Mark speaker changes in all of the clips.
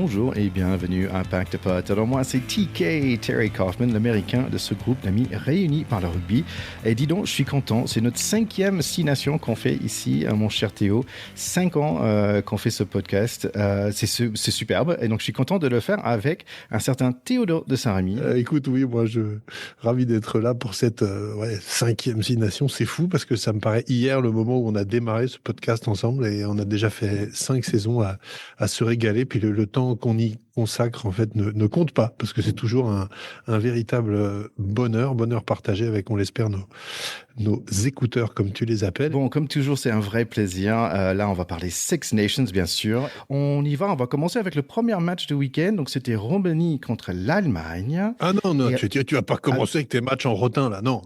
Speaker 1: bonjour et bienvenue à Impact Pot. Alors moi c'est TK, Terry Kaufman, l'américain de ce groupe d'amis réunis par le rugby. Et dis donc, je suis content, c'est notre 5e Six Nations qu'on fait ici, mon cher Théo. 5 ans qu'on fait ce podcast, c'est superbe. Et donc je suis content de le faire avec un certain Théodore de Saint-Rémy.
Speaker 2: Écoute, oui, moi ravi d'être là pour cette 5e Six Nations. C'est fou parce que ça me paraît hier le moment où on a démarré ce podcast ensemble et on a déjà fait 5 saisons à se régaler. Puis le temps qu'on y consacre en fait ne compte pas parce que c'est toujours un véritable bonheur partagé avec, on l'espère, nos écouteurs comme tu les appelles.
Speaker 1: Bon, comme toujours, c'est un vrai plaisir. Là, on va parler Six Nations, bien sûr. On y va, on va commencer avec le premier match de week-end. Donc, c'était Roumanie contre l'Allemagne.
Speaker 2: Ah non, tu vas pas commencer avec tes matchs en rotin, là. Non.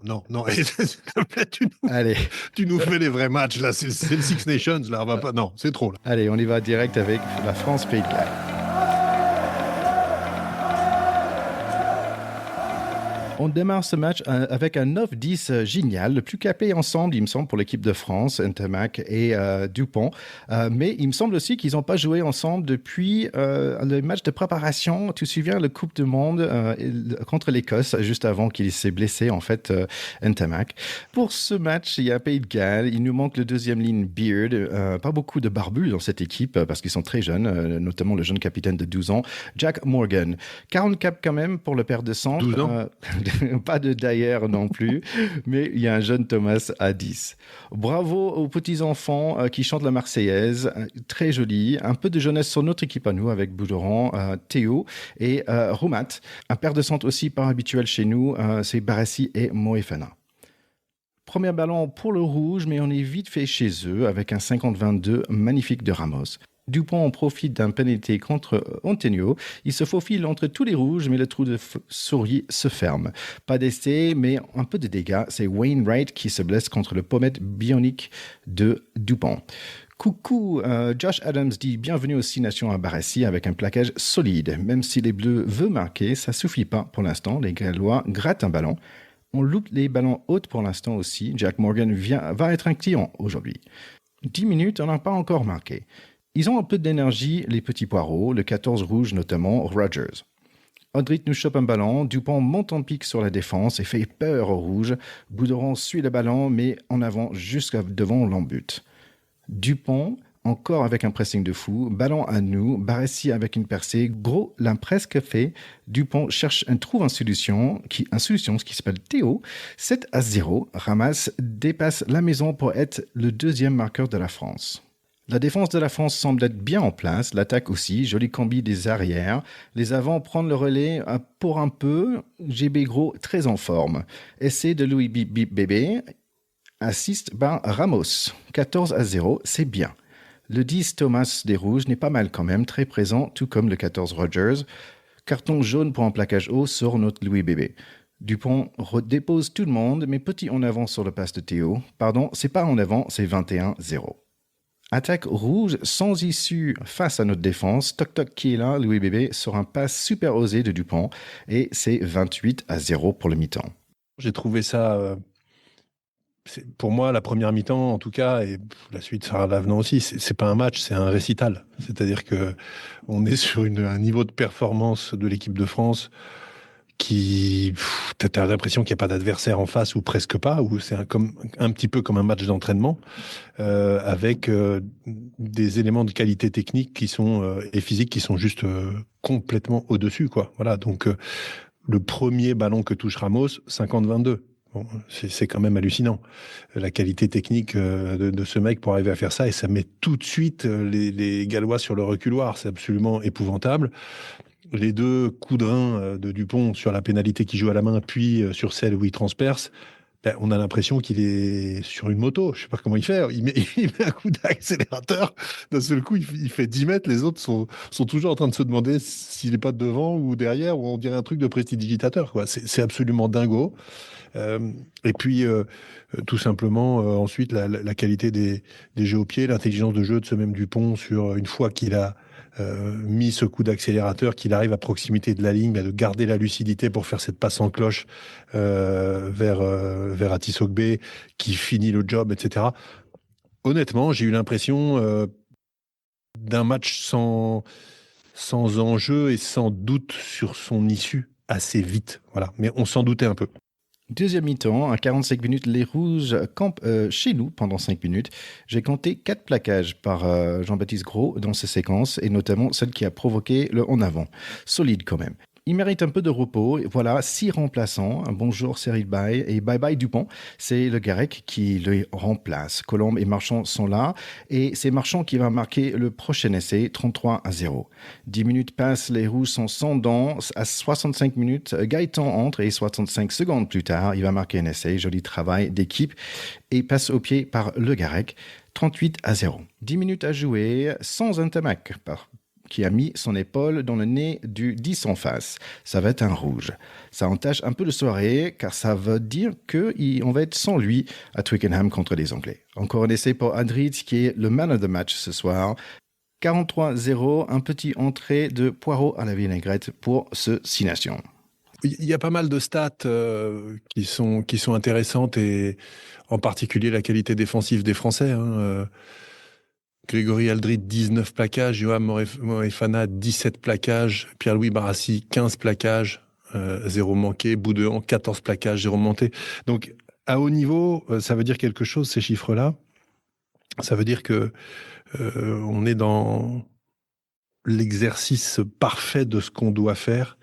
Speaker 2: S'il te plaît, tu nous fais les vrais matchs, là. C'est le Six Nations, là. On va pas... Non, c'est trop, là.
Speaker 1: Allez, on y va direct avec la France-Pays de Galles. On démarre ce match avec un 9-10 génial, le plus capé ensemble, il me semble, pour l'équipe de France, Ntamak et Dupont. Mais il me semble aussi qu'ils n'ont pas joué ensemble depuis le match de préparation. Tu te souviens, le Coupe du Monde contre l'Écosse, juste avant qu'il s'est blessé, en fait, Ntamak. Pour ce match, il y a Pays de Galles. Il nous manque le deuxième ligne Beard. Pas beaucoup de barbus dans cette équipe parce qu'ils sont très jeunes, notamment le jeune capitaine de 12 ans, Jack Morgan. 40 caps quand même pour le père de centre.
Speaker 2: 12 ans.
Speaker 1: Pas de Dyer non plus, mais il y a un jeune Thomas à 10. Bravo aux petits-enfants qui chantent la Marseillaise, très joli. Un peu de jeunesse sur notre équipe à nous avec Boudoran, Théo et Roumat. Un paire de centre aussi pas habituel chez nous, c'est Barassi et Moefana. Premier ballon pour le rouge, mais on est vite fait chez eux avec un 50-22 magnifique de Ramos. Dupont en profite d'un pénalité contre Antonio. Il se faufile entre tous les rouges, mais le trou de souris se ferme. Pas d'essai, mais un peu de dégâts. C'est Wainwright qui se blesse contre le pommette bionique de Dupont. Coucou, Josh Adams dit bienvenue aux Six Nations à Barassi avec un plaquage solide. Même si les Bleus veulent marquer, ça suffit pas pour l'instant. Les Gallois grattent un ballon. On loupe les ballons hauts pour l'instant aussi. Jack Morgan va être un client aujourd'hui. 10 minutes, on n'a pas encore marqué. Ils ont un peu d'énergie, les petits poireaux, le 14 rouge notamment, Rogers. Audrit nous chope un ballon, Dupont monte en pique sur la défense et fait peur aux rouges. Boudoran suit le ballon, mais en avant jusqu'à devant l'embut. Dupont, encore avec un pressing de fou, ballon à nous, Barassi avec une percée, gros l'a presque fait. Dupont trouve une solution, ce qui s'appelle Théo, 7-0, Ramas dépasse la maison pour être le deuxième marqueur de la France. La défense de la France semble être bien en place, l'attaque aussi, joli combi des arrières. Les avants prennent le relais pour un peu, GB Gros très en forme. Essai de Louis Bébé, assist par Ramos, 14-0, c'est bien. Le 10 Thomas des Rouges n'est pas mal quand même, très présent, tout comme le 14 Rogers. Carton jaune pour un plaquage haut sur notre Louis Bébé. Dupont dépose tout le monde, mais petit en avant sur le passe de Théo. Pardon, c'est pas en avant, c'est 21-0. Attaque rouge sans issue face à notre défense. Toc-toc qui est là, Louis Bébé, sur un passe super osé de Dupont. Et c'est 28-0 pour le mi-temps.
Speaker 2: J'ai trouvé ça... pour moi, la première mi-temps, en tout cas, et la suite sera l'avenant aussi, c'est pas un match, c'est un récital. C'est-à-dire que on est sur un niveau de performance de l'équipe de France qui... T'as l'impression qu'il n'y a pas d'adversaire en face, ou presque pas, ou c'est un petit peu comme un match d'entraînement, avec des éléments de qualité technique et physique qui sont juste complètement au-dessus, quoi. Voilà, donc le premier ballon que touche Ramos, 50-22. Bon, c'est quand même hallucinant, la qualité technique de ce mec pour arriver à faire ça, et ça met tout de suite les Gallois sur le reculoir. C'est absolument épouvantable. Les deux coups de rein de Dupont sur la pénalité qui joue à la main, puis sur celle où il transperce, on a l'impression qu'il est sur une moto. Je sais pas comment il fait. Il met un coup d'accélérateur. D'un seul coup, il fait 10 mètres. Les autres sont toujours en train de se demander s'il est pas devant ou derrière, ou on dirait un truc de prestidigitateur, quoi. C'est absolument dingo. Et puis, tout simplement, ensuite, la qualité des jeux au pied, l'intelligence de jeu de ce même Dupont sur une fois qu'il a mis ce coup d'accélérateur, qu'il arrive à proximité de la ligne, de garder la lucidité pour faire cette passe en cloche vers Atis Ogbe, qui finit le job, etc. Honnêtement, j'ai eu l'impression d'un match sans sans enjeu et sans doute sur son issue assez vite. Voilà. Mais on s'en doutait un peu.
Speaker 1: Deuxième mi-temps, à 45 minutes, les Rouges campent chez nous pendant 5 minutes. J'ai compté 4 plaquages par Jean-Baptiste Gros dans ces séquences, et notamment celle qui a provoqué le en avant. Solide quand même. Il mérite un peu de repos. Voilà, 6 remplaçants. Un bonjour Cyril Bay et bye bye Dupont. C'est le Garec qui le remplace. Colombe et Marchand sont là. Et c'est Marchand qui va marquer le prochain essai, 33-0. 10 minutes passent, les Rouges sont sans dents. À 65 minutes, Gaëtan entre et 65 secondes plus tard, il va marquer un essai. Joli travail d'équipe. Et passe au pied par le Garec, 38-0. 10 minutes à jouer sans un tamac qui a mis son épaule dans le nez du 10 en face. Ça va être un rouge. Ça entache un peu de soirée, car ça veut dire qu'on va être sans lui à Twickenham contre les Anglais. Encore un essai pour Andrij, qui est le man of the match ce soir. 43-0, un petit entrée de poireau à la vinaigrette pour ce 6 Nations.
Speaker 2: Il y a pas mal de stats qui sont intéressantes, et en particulier la qualité défensive des Français. Grégory Aldrit, 19 plaquages, Johan Moefana, 17 plaquages, Pierre-Louis Barassi, 15 plaquages, 0 manqué, Boudéan, 14 plaquages, 0 manqué. Donc, à haut niveau, ça veut dire quelque chose, ces chiffres-là. Ça veut dire que on est dans l'exercice parfait de ce qu'on doit faire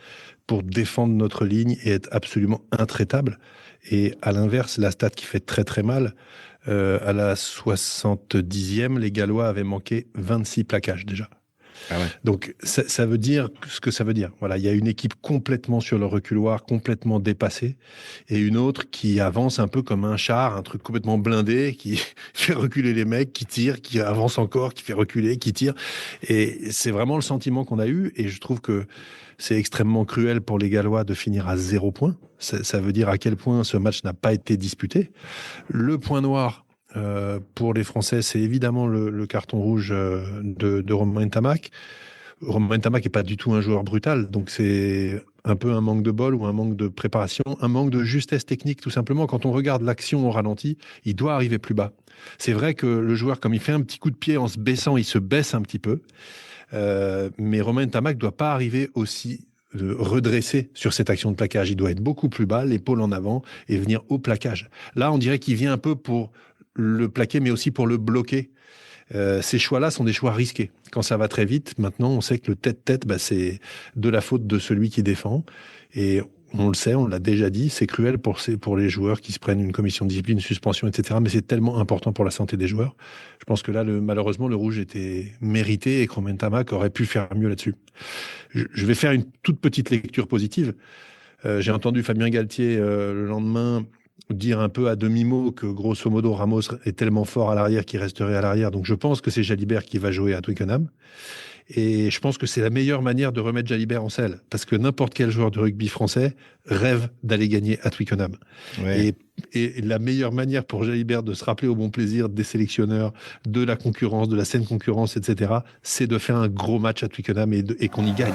Speaker 2: pour défendre notre ligne et être absolument intraitable. Et à l'inverse, la stat qui fait très très mal, à la 70e, les Gallois avaient manqué 26 plaquages déjà.
Speaker 1: Ah ouais.
Speaker 2: Donc ça veut dire ce que ça veut dire. Voilà, il y a une équipe complètement sur le reculoir, complètement dépassée, et une autre qui avance un peu comme un char, un truc complètement blindé, qui fait reculer les mecs, qui tire, qui avance encore, qui fait reculer, qui tire. Et c'est vraiment le sentiment qu'on a eu, et je trouve que c'est extrêmement cruel pour les Gallois de finir à 0 point. Ça veut dire à quel point ce match n'a pas été disputé. Le point noir pour les Français, c'est évidemment le carton rouge de Romain Ntamack. Romain Ntamack n'est pas du tout un joueur brutal, donc c'est un peu un manque de bol ou un manque de préparation, un manque de justesse technique, tout simplement. Quand on regarde l'action au ralenti, il doit arriver plus bas. C'est vrai que le joueur, comme il fait un petit coup de pied en se baissant, il se baisse un petit peu. Mais Romain Ntamack ne doit pas arriver aussi redressé sur cette action de plaquage. Il doit être beaucoup plus bas, l'épaule en avant, et venir au plaquage. Là, on dirait qu'il vient un peu pour le plaquer, mais aussi pour le bloquer. Ces choix-là sont des choix risqués. Quand ça va très vite, maintenant, on sait que le tête-tête, c'est de la faute de celui qui défend. Et on le sait, on l'a déjà dit, c'est cruel pour les joueurs qui se prennent une commission de discipline, une suspension, etc. Mais c'est tellement important pour la santé des joueurs. Je pense que là, malheureusement, le rouge était mérité, et Romain Ntamack aurait pu faire mieux là-dessus. Je vais faire une toute petite lecture positive. J'ai entendu Fabien Galtier le lendemain dire un peu à demi-mot que, grosso modo, Ramos est tellement fort à l'arrière qu'il resterait à l'arrière. Donc, je pense que c'est Jalibert qui va jouer à Twickenham. Et je pense que c'est la meilleure manière de remettre Jalibert en selle. Parce que n'importe quel joueur de rugby français rêve d'aller gagner à Twickenham. Ouais. Et la meilleure manière pour Jalibert de se rappeler au bon plaisir des sélectionneurs, de la concurrence, de la saine concurrence, etc., c'est de faire un gros match à Twickenham et qu'on y gagne.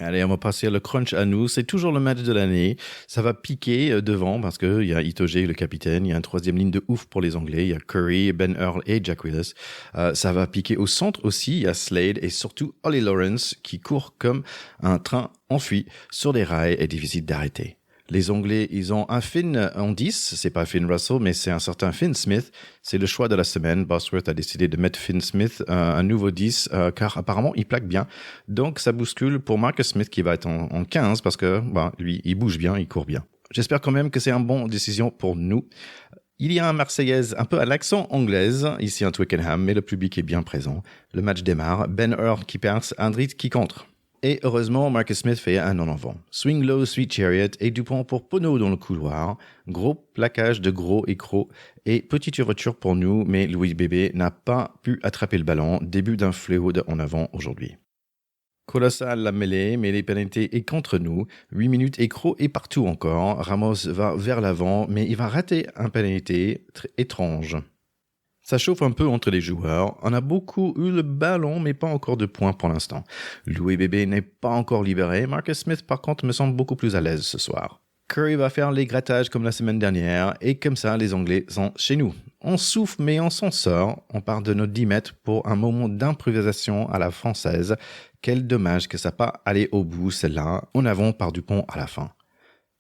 Speaker 1: Allez, on va passer le crunch à nous. C'est toujours le match de l'année. Ça va piquer devant parce qu'il y a Itoje, le capitaine. Il y a une troisième ligne de ouf pour les Anglais. Il y a Curry, Ben Earl et Jack Willis. Ça va piquer au centre aussi. Il y a Slade et surtout Ollie Lawrence qui court comme un train enfui sur des rails et difficile d'arrêter. Les Anglais, ils ont un Finn en 10. C'est pas Finn Russell, mais c'est un certain Finn Smith. C'est le choix de la semaine. Bosworth a décidé de mettre Finn Smith un nouveau 10, car apparemment, il plaque bien. Donc, ça bouscule pour Marcus Smith qui va être en 15 parce que, lui, il bouge bien, il court bien. J'espère quand même que c'est une bonne décision pour nous. Il y a un Marseillaise un peu à l'accent anglaise, ici à Twickenham, mais le public est bien présent. Le match démarre. Ben Earl qui perce, Andrij qui contre. Et heureusement, Marcus Smith fait un en avant. Swing low, sweet chariot et Dupont pour Pono dans le couloir. Gros plaquage de gros écrous et petite ouverture pour nous, mais Louis Bébé n'a pas pu attraper le ballon. Début d'un fléau en avant aujourd'hui. Colossal la mêlée, mais les pénalités est contre nous. 8 minutes écrou et partout encore. Ramos va vers l'avant, mais il va rater un pénalité étrange. Ça chauffe un peu entre les joueurs. On a beaucoup eu le ballon, mais pas encore de points pour l'instant. Louis Bébé n'est pas encore libéré. Marcus Smith, par contre, me semble beaucoup plus à l'aise ce soir. Curry va faire les grattages comme la semaine dernière et comme ça, les Anglais sont chez nous. On souffle mais on s'en sort. On part de nos 10 mètres pour un moment d'improvisation à la française. Quel dommage que ça n'a pas allé au bout, celle-là. En avant par Dupont à la fin.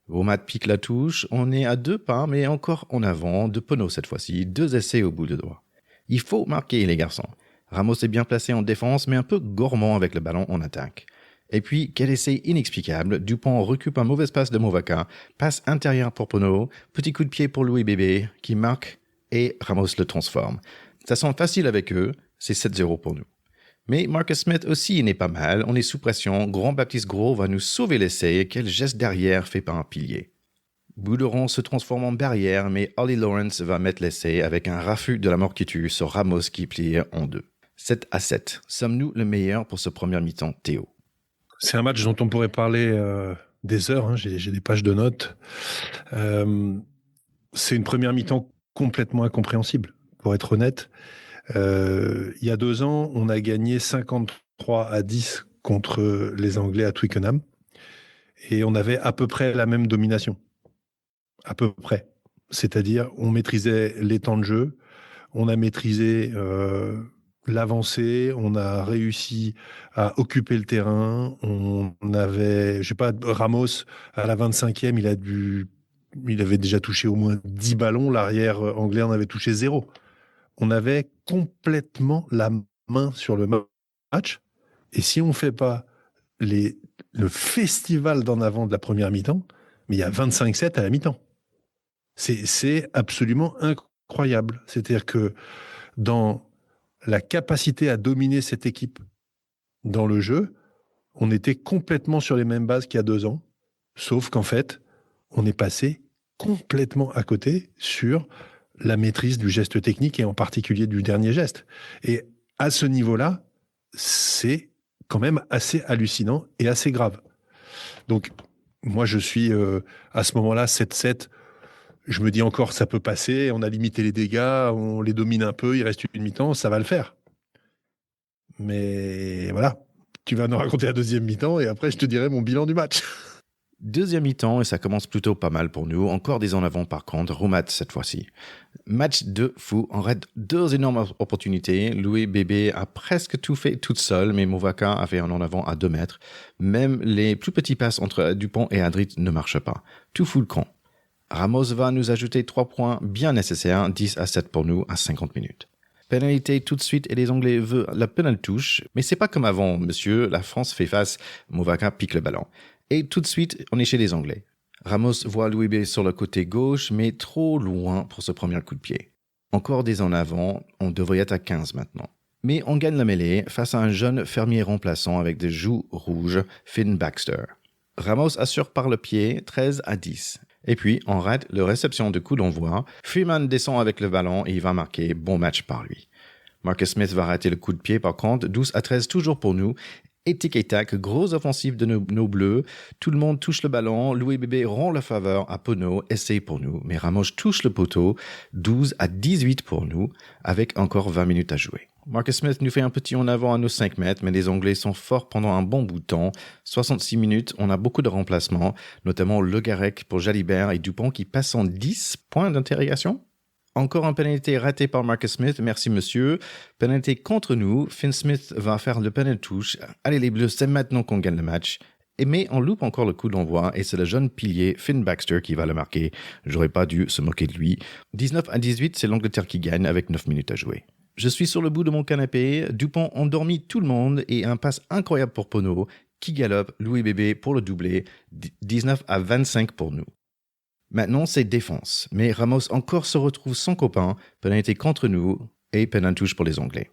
Speaker 1: Roumat pique la touche. On est à 2 pas, mais encore en avant. De Penaud cette fois-ci. 2 essais au bout de doigt. Il faut marquer, les garçons. Ramos est bien placé en défense, mais un peu gourmand avec le ballon en attaque. Et puis, quel essai inexplicable. Dupont récupère un mauvais passe de Movaka. Passe intérieur pour Penaud. Petit coup de pied pour Louis Bébé, qui marque et Ramos le transforme. Ça sent facile avec eux. C'est 7-0 pour nous. Mais Marcus Smith aussi n'est pas mal. On est sous pression. Grand Baptiste Gros va nous sauver l'essai. Quel geste derrière fait par un pilier. Bouderon se transforme en barrière, mais Ollie Lawrence va mettre l'essai avec un raffut de la mort qui tue sur Ramos qui plie en 2. 7-7. Sommes-nous le meilleur pour ce premier mi-temps, Théo?
Speaker 2: C'est un match dont on pourrait parler des heures. Hein. J'ai des pages de notes. C'est une première mi-temps complètement incompréhensible, pour être honnête. Il y a 2 ans, on a gagné 53-10 contre les Anglais à Twickenham. Et on avait à peu près la même domination. À peu près. C'est-à-dire, on maîtrisait les temps de jeu, on a maîtrisé l'avancée, on a réussi à occuper le terrain. On avait, je sais pas, Ramos, à la 25e, il avait déjà touché au moins 10 ballons. L'arrière anglais en avait touché 0. On avait complètement la main sur le match. Et si on ne fait pas le festival d'en avant de la première mi-temps, mais il y a 25-7 à la mi-temps. C'est absolument incroyable. C'est-à-dire que dans la capacité à dominer cette équipe dans le jeu, on était complètement sur les mêmes bases qu'il y a 2 ans, sauf qu'en fait, on est passé complètement à côté sur la maîtrise du geste technique et en particulier du dernier geste. Et à ce niveau-là, c'est quand même assez hallucinant et assez grave. Donc, moi, je suis à ce moment-là 7-7. Je me dis encore, ça peut passer, on a limité les dégâts, on les domine un peu, il reste une mi-temps, ça va le faire. Mais voilà, tu vas nous raconter la deuxième mi-temps et après, je te dirai mon bilan du match.
Speaker 1: Deuxième mi-temps, et ça commence plutôt pas mal pour nous. Encore des en avant par contre, Roumat cette fois-ci. Match de fou, on rate 2 énormes opportunités. Louis Bébé a presque tout fait toute seule, mais Movaka a fait un en avant à 2 mètres. Même les plus petits passes entre Dupont et Adrit ne marchent pas. Tout fout le camp. Ramos va nous ajouter 3 points bien nécessaires, 10-7 pour nous à 50 minutes. Pénalité tout de suite et les Anglais veulent la pénale touche, mais c'est pas comme avant, monsieur, la France fait face, Movaka pique le ballon. Et tout de suite, on est chez les Anglais. Ramos voit Louis B sur le côté gauche, mais trop loin pour ce premier coup de pied. Encore des en avant, on devrait être à 15 maintenant. Mais on gagne la mêlée face à un jeune fermier remplaçant avec des joues rouges, Finn Baxter. Ramos assure par le pied 13-10. Et puis, on rate la réception de coup d'envoi. Freeman descend avec le ballon et il va marquer bon match par lui. Marcus Smith va rater le coup de pied par contre, 12-13 toujours pour nous. Et tic-tac, grosse offensive de nos bleus. Tout le monde touche le ballon. Louis Bébé rend la faveur à Penaud. Essai pour nous. Mais Ramos touche le poteau. 12-18 pour nous, avec encore 20 minutes à jouer. Marcus Smith nous fait un petit en avant à nos 5 mètres, mais les Anglais sont forts pendant un bon bout de temps. 66 minutes, on a beaucoup de remplacements, notamment Le Garec pour Jalibert et Dupont qui passent en 10 points d'interrogation. Encore un pénalité raté par Marcus Smith, merci monsieur. Pénalité contre nous, Finn Smith va faire le pénal touche. Allez les Bleus, c'est maintenant qu'on gagne le match. Mais on loupe encore le coup d'envoi et c'est le jeune pilier Finn Baxter qui va le marquer. J'aurais pas dû se moquer de lui. 19-18, c'est l'Angleterre qui gagne avec 9 minutes à jouer. Je suis sur le bout de mon canapé, Dupont endormit tout le monde et un passe incroyable pour Penaud qui galope Louis Bébé pour le doubler, 19-25 pour nous. Maintenant, c'est défense, mais Ramos encore se retrouve sans copain, pénalité contre nous et pénal touche pour les Anglais.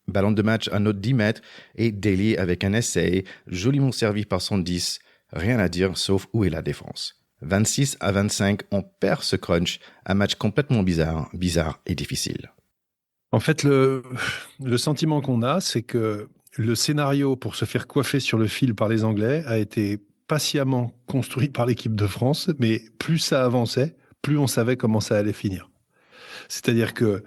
Speaker 1: Ballon de match à notre 10 mètres et Daly avec un essai, joliment servi par son 10, rien à dire sauf où est la défense. 26-25, on perd ce crunch, un match complètement bizarre et difficile.
Speaker 2: En fait, le sentiment qu'on a, c'est que le scénario pour se faire coiffer sur le fil par les Anglais a été patiemment construit par l'équipe de France, mais plus ça avançait, plus on savait comment ça allait finir. C'est-à-dire que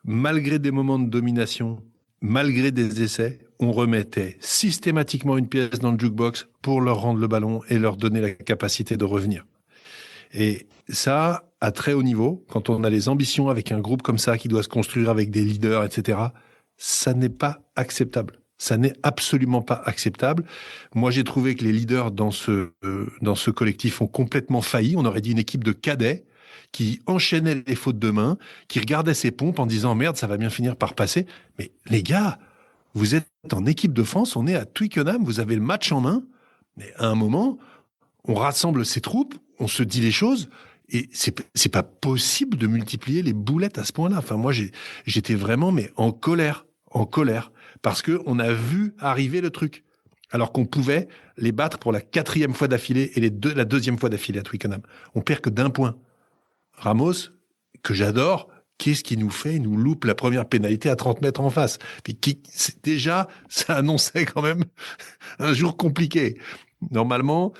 Speaker 2: malgré des moments de domination, malgré des essais, on remettait systématiquement une pièce dans le jukebox pour leur rendre le ballon et leur donner la capacité de revenir. Et ça, à très haut niveau, quand on a les ambitions avec un groupe comme ça qui doit se construire avec des leaders, etc., ça n'est pas acceptable. Ça n'est absolument pas acceptable. Moi, j'ai trouvé que les leaders dans ce collectif ont complètement failli. On aurait dit une équipe de cadets qui enchaînait les fautes de main, qui regardait ses pompes en disant « Merde, ça va bien finir par passer ». Mais les gars, vous êtes en équipe de France, on est à Twickenham, vous avez le match en main. Mais à un moment, on rassemble ses troupes, on se dit les choses, et c'est pas possible de multiplier les boulettes à ce point-là. Enfin, moi, j'étais vraiment en colère, parce que on a vu arriver le truc, alors qu'on pouvait les battre pour la 4e fois d'affilée et la 2e fois d'affilée à Twickenham. On perd que d'1 point. Ramos, que j'adore, qu'est-ce qu'il nous fait ? Il nous loupe la première pénalité à 30 mètres en face. Puis déjà, ça annonçait quand même un jour compliqué. Normalement,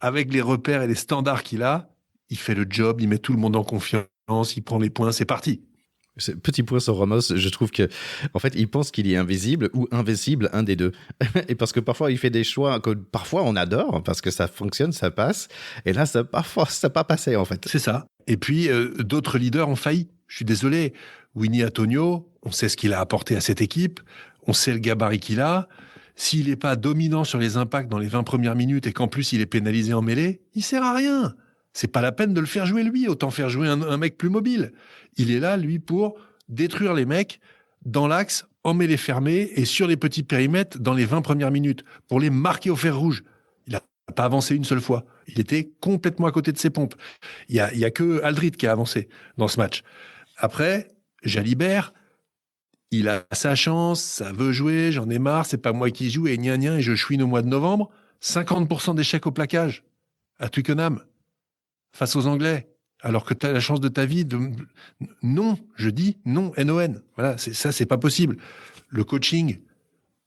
Speaker 2: avec les repères et les standards qu'il a, il fait le job, il met tout le monde en confiance, il prend les points, c'est parti.
Speaker 1: Petit point sur Ramos, je trouve que, en fait, il pense qu'il est invisible ou invincible, un des deux. Et parce que parfois, il fait des choix que parfois on adore parce que ça fonctionne, ça passe. Et là, parfois, ça n'a pas passé, en fait.
Speaker 2: C'est ça. Et puis, d'autres leaders ont failli. Je suis désolé. Winnie Antonio, on sait ce qu'il a apporté à cette équipe. On sait le gabarit qu'il a. S'il n'est pas dominant sur les impacts dans les 20 premières minutes et qu'en plus il est pénalisé en mêlée, il sert à rien. C'est pas la peine de le faire jouer lui, autant faire jouer un mec plus mobile. Il est là, lui, pour détruire les mecs dans l'axe, en mêlée fermée et sur les petits périmètres dans les 20 premières minutes, pour les marquer au fer rouge. Il n'a pas avancé une seule fois. Il était complètement à côté de ses pompes. Il y a que Aldrit qui a avancé dans ce match. Après, Jalibert, il a sa chance, ça veut jouer, j'en ai marre, c'est pas moi qui joue, et et je chouine au mois de novembre. 50% d'échecs au plaquage à Twickenham, face aux Anglais, alors que tu as la chance de ta vie de... Non, je dis non, N-O-N. Voilà, c'est pas possible. Le coaching,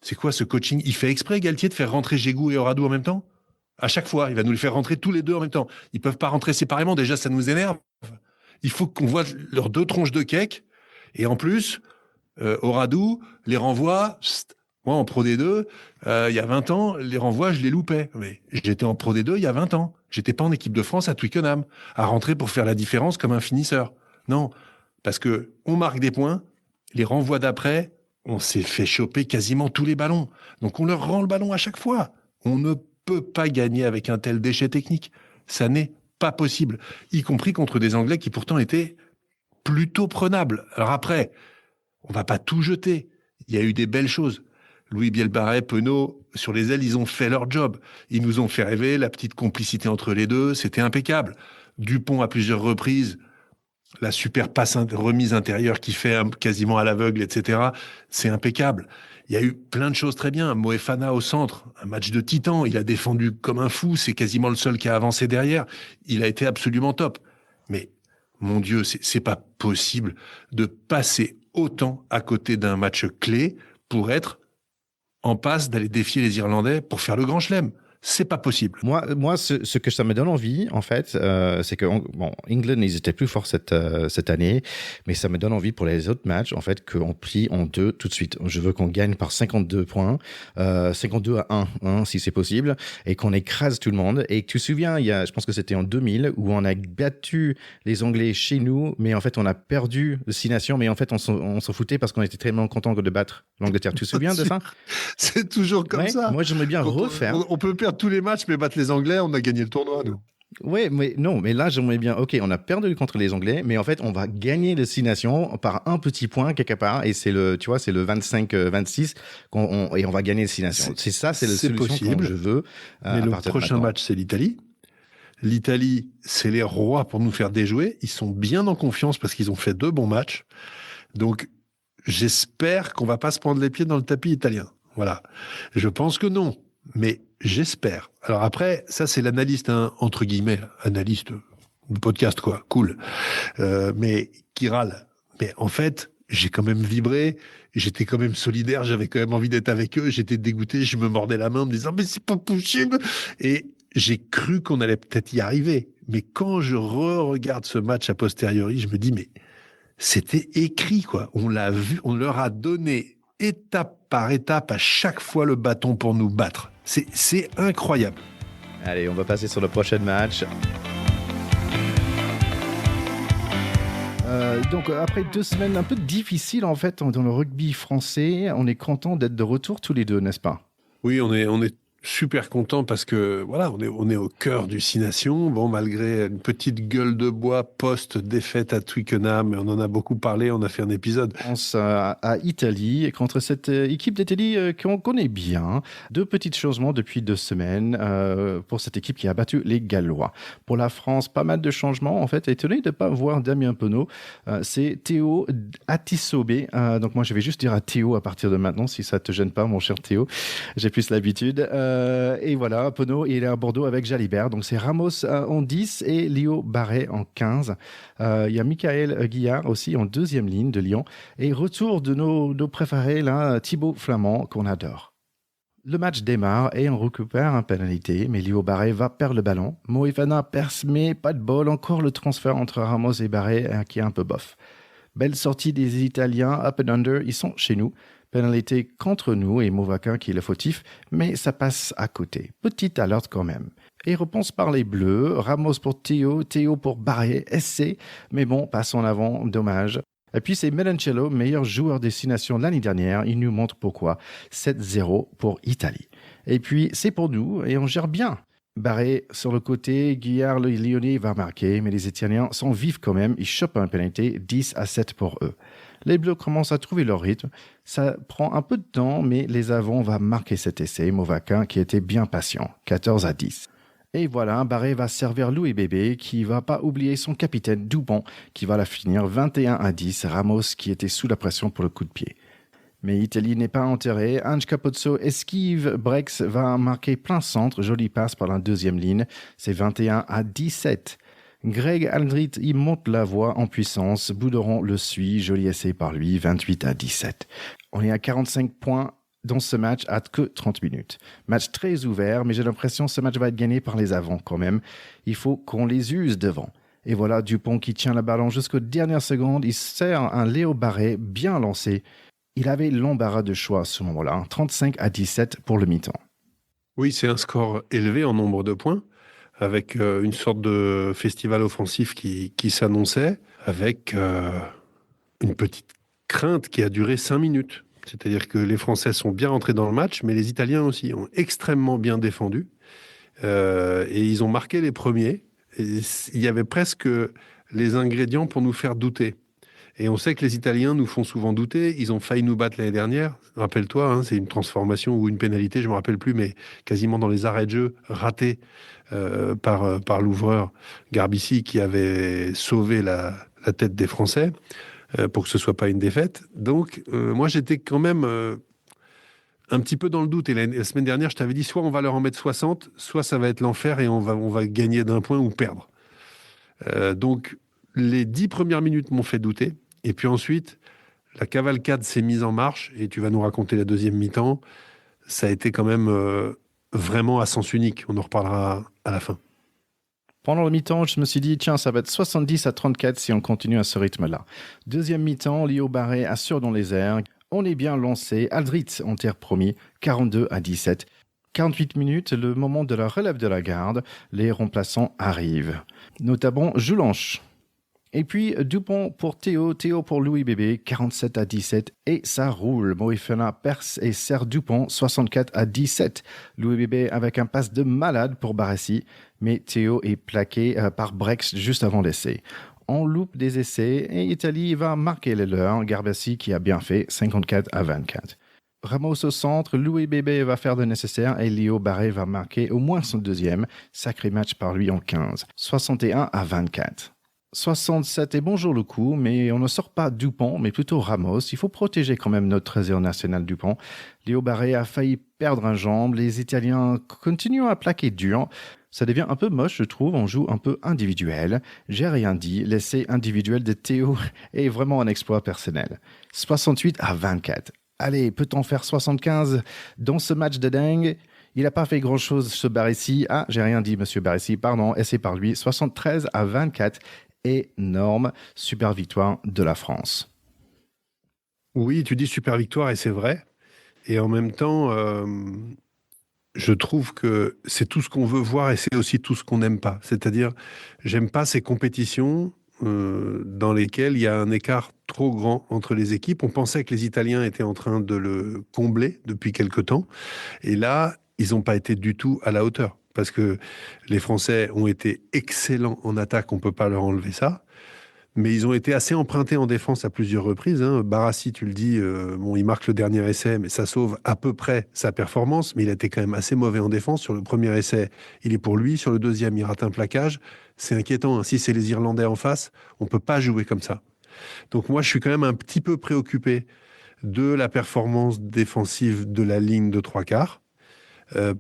Speaker 2: c'est quoi ce coaching ? Il fait exprès, Galtier, de faire rentrer Jégou et Oradou en même temps ? À chaque fois, il va nous les faire rentrer tous les deux en même temps. Ils peuvent pas rentrer séparément, déjà ça nous énerve. Il faut qu'on voit leurs 2 tronches de cake, et en plus... Oradou, les renvois, moi en Pro D2, il y a 20 ans, les renvois, je les loupais. Mais j'étais en Pro D2 il y a 20 ans. J'étais pas en équipe de France à Twickenham, à rentrer pour faire la différence comme un finisseur. Non, parce que on marque des points, les renvois d'après, on s'est fait choper quasiment tous les ballons. Donc on leur rend le ballon à chaque fois. On ne peut pas gagner avec un tel déchet technique. Ça n'est pas possible. Y compris contre des Anglais qui pourtant étaient plutôt prenables. Alors après... on va pas tout jeter. Il y a eu des belles choses. Louis Bielbarré, Penaud, sur les ailes, ils ont fait leur job. Ils nous ont fait rêver, la petite complicité entre les deux, c'était impeccable. Dupont, à plusieurs reprises, la super passe remise intérieure qui fait quasiment à l'aveugle, etc., c'est impeccable. Il y a eu plein de choses très bien. Moefana au centre, un match de titan. Il a défendu comme un fou. C'est quasiment le seul qui a avancé derrière. Il a été absolument top. Mais, mon Dieu, c'est pas possible de passer autant à côté d'un match clé pour être en passe d'aller défier les Irlandais pour faire le Grand Chelem. C'est pas possible.
Speaker 1: Moi, ce que ça me donne envie, en fait, c'est que England, ils étaient plus forts cette année, mais ça me donne envie pour les autres matchs, en fait, qu'on plie en 2 tout de suite. Je veux qu'on gagne par 52 points, 52-1, si c'est possible, et qu'on écrase tout le monde. Et tu te souviens, je pense que c'était en 2000, où on a battu les Anglais chez nous, mais en fait, on a perdu le 6 Nations, mais en fait, on s'en foutait parce qu'on était tellement contents de battre l'Angleterre. Tu te souviens de ça ?
Speaker 2: C'est toujours comme ça.
Speaker 1: Moi, j'aimerais bien refaire.
Speaker 2: On peut perdre tous les matchs, mais battre les Anglais, on a gagné le tournoi, nous.
Speaker 1: Oui, mais là, j'aimerais bien, ok, on a perdu contre les Anglais, mais en fait, on va gagner les 6 Nations par un petit point quelque part, et c'est le 25-26, et on va gagner les 6 Nations. C'est la solution possible. Que je veux.
Speaker 2: Mais le prochain match, c'est l'Italie. L'Italie, c'est les rois pour nous faire déjouer. Ils sont bien en confiance parce qu'ils ont fait 2 bons matchs. Donc, j'espère qu'on va pas se prendre les pieds dans le tapis italien. Voilà. Je pense que non, mais j'espère. Alors après, ça c'est l'analyste, entre guillemets, analyste de podcast, quoi, cool, mais qui râle. Mais en fait, j'ai quand même vibré, j'étais quand même solidaire, j'avais quand même envie d'être avec eux, j'étais dégoûté, je me mordais la main en me disant « mais c'est pas possible !» Et j'ai cru qu'on allait peut-être y arriver. Mais quand je regarde ce match a posteriori, je me dis « mais c'était écrit, quoi. On l'a vu, on leur a donné étape par étape, à chaque fois le bâton pour nous battre. C'est incroyable.
Speaker 1: Allez, on va passer sur le prochain match. Donc après 2 semaines un peu difficiles en fait dans le rugby français, on est content d'être de retour tous les deux, n'est-ce pas?
Speaker 2: Oui, on est super content parce que voilà, on est au cœur du Six Nations. Bon, malgré une petite gueule de bois post-défaite à Twickenham, on en a beaucoup parlé, on a fait un épisode.
Speaker 1: On pense à Italie et contre cette équipe d'Italie qu'on connaît bien. Deux petits changements depuis 2 semaines pour cette équipe qui a battu les Gallois. Pour la France, pas mal de changements. En fait, étonné de ne pas voir Damien Penaud. C'est Théo Atisobé. Donc moi, je vais juste dire à Théo à partir de maintenant, si ça te gêne pas, mon cher Théo. J'ai plus l'habitude. Et voilà, Penaud, il est à Bordeaux avec Jalibert. Donc c'est Ramos en 10 et Léo Barret en 15. Il y a Michael Guillard aussi en deuxième ligne de Lyon. Et retour de nos préférés, là, Thibaut Flamand, qu'on adore. Le match démarre et on récupère un pénalité, mais Léo Barret va perdre le ballon. Moefana perce, mais pas de bol. Encore le transfert entre Ramos et Barret qui est un peu bof. Belle sortie des Italiens, up and under, ils sont chez nous. Pénalité contre nous et Movaca qui est le fautif, mais ça passe à côté. Petite alerte quand même. Et réponse par les Bleus, Ramos pour Théo, Théo pour Barret, SC, mais bon, passe en avant, dommage. Et puis c'est Melancello, meilleur joueur des Six Nations l'année dernière, il nous montre pourquoi. 7-0 pour Italie. Et puis c'est pour nous et on gère bien. Barret sur le côté, Guillard le Lyonnais va marquer, mais les Italiens sont vifs quand même, ils chopent un pénalité, 10-7 pour eux. Les Bleus commencent à trouver leur rythme. Ça prend un peu de temps, mais les avants vont marquer cet essai. Movaca qui était bien patient, 14-10. Et voilà, Barret va servir Louis Bébé, qui va pas oublier son capitaine Dupont, qui va la finir 21-10. Ramos qui était sous la pression pour le coup de pied. Mais Italie n'est pas enterrée. Ange Capozzo esquive. Brex va marquer plein centre. Jolie passe par la deuxième ligne. C'est 21-17. Greg Aldrit y monte la voie en puissance. Bouderon le suit. Joli essai par lui. 28-17. On est à 45 points dans ce match à que 30 minutes. Match très ouvert, mais j'ai l'impression que ce match va être gagné par les avants quand même. Il faut qu'on les use devant. Et voilà Dupont qui tient le ballon jusqu'aux dernières secondes. Il sert un Léo Barret bien lancé. Il avait l'embarras de choix à ce moment-là. 35-17 pour le mi-temps.
Speaker 2: Oui, c'est un score élevé en nombre de points, avec une sorte de festival offensif qui s'annonçait, avec une petite crainte qui a duré 5 minutes. C'est-à-dire que les Français sont bien rentrés dans le match, mais les Italiens aussi ont extrêmement bien défendu. Et ils ont marqué les premiers. Et il y avait presque les ingrédients pour nous faire douter. Et on sait que les Italiens nous font souvent douter. Ils ont failli nous battre l'année dernière. Rappelle-toi, hein, c'est une transformation ou une pénalité, je ne me rappelle plus, mais quasiment dans les arrêts de jeu ratés par l'ouvreur Garbici qui avait sauvé la tête des Français pour que ce ne soit pas une défaite. Donc, moi, j'étais quand même un petit peu dans le doute. Et la semaine dernière, je t'avais dit, soit on va leur en mettre 60, soit ça va être l'enfer et on va gagner d'un point ou perdre. Donc, les 10 premières minutes m'ont fait douter. Et puis ensuite, la cavalcade s'est mise en marche. Et tu vas nous raconter la deuxième mi-temps. Ça a été quand même vraiment à sens unique. On en reparlera à la fin.
Speaker 1: Pendant le mi-temps, je me suis dit, tiens, ça va être 70-34 si on continue à ce rythme-là. Deuxième mi-temps, Léo Barret assure dans les airs. On est bien lancé. Aldrit en terre promis, 42-17. 48 minutes, le moment de la relève de la garde. Les remplaçants arrivent. Notamment Joulanche. Et puis Dupont pour Théo, Théo pour Louis Bébé, 47-17. Et ça roule. Moefana perce et sert Dupont, 64-17. Louis Bébé avec un passe de malade pour Barassi. Mais Théo est plaqué par Brex juste avant l'essai. On loupe des essais et Italie va marquer les leurs. Garbassi qui a bien fait, 54-24. Ramos au centre, Louis Bébé va faire le nécessaire et Léo Barret va marquer au moins son deuxième. Sacré match par lui en 15. 61-24. 67 et bonjour le coup, mais on ne sort pas Dupont, mais plutôt Ramos. Il faut protéger quand même notre trésor national Dupont. Léo Barret a failli perdre un jambe. Les Italiens continuent à plaquer dur. Ça devient un peu moche, je trouve. On joue un peu individuel. J'ai rien dit. L'essai individuel de Théo est vraiment un exploit personnel. 68-24. Allez, peut-on faire 75 dans ce match de dingue? Il n'a pas fait grand-chose, ce Barassi. Ah, j'ai rien dit, monsieur Barassi. Pardon, essai par lui. 73-24. Énorme super victoire de la France.
Speaker 2: Oui, tu dis super victoire et c'est vrai. Et en même temps, je trouve que c'est tout ce qu'on veut voir et c'est aussi tout ce qu'on n'aime pas. C'est-à-dire, j'aime pas ces compétitions dans lesquels il y a un écart trop grand entre les équipes. On pensait que les Italiens étaient en train de le combler depuis quelque temps. Et là, ils n'ont pas été du tout à la hauteur. Parce que les Français ont été excellents en attaque, on ne peut pas leur enlever ça. Mais ils ont été assez empruntés en défense à plusieurs reprises. Barassi, tu le dis, il marque le dernier essai, mais ça sauve à peu près sa performance. Mais il a été quand même assez mauvais en défense. Sur le premier essai, il est pour lui. Sur le deuxième, il rate un plaquage. C'est inquiétant. Si c'est les Irlandais en face, on ne peut pas jouer comme ça. Donc moi, je suis quand même un petit peu préoccupé de la performance défensive de la ligne de trois quarts.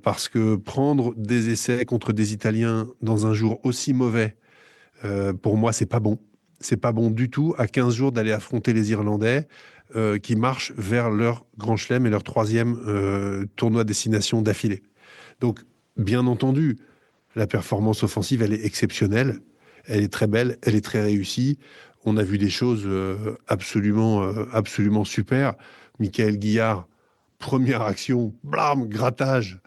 Speaker 2: Parce que prendre des essais contre des Italiens dans un jour aussi mauvais, pour moi, c'est pas bon. C'est pas bon du tout à 15 jours d'aller affronter les Irlandais qui marchent vers leur Grand Chelem et leur 3e tournoi destination d'affilée. Donc, bien entendu, la performance offensive, elle est exceptionnelle. Elle est très belle, elle est très réussie. On a vu des choses absolument super. Michael Guillard, première action, blam, grattage.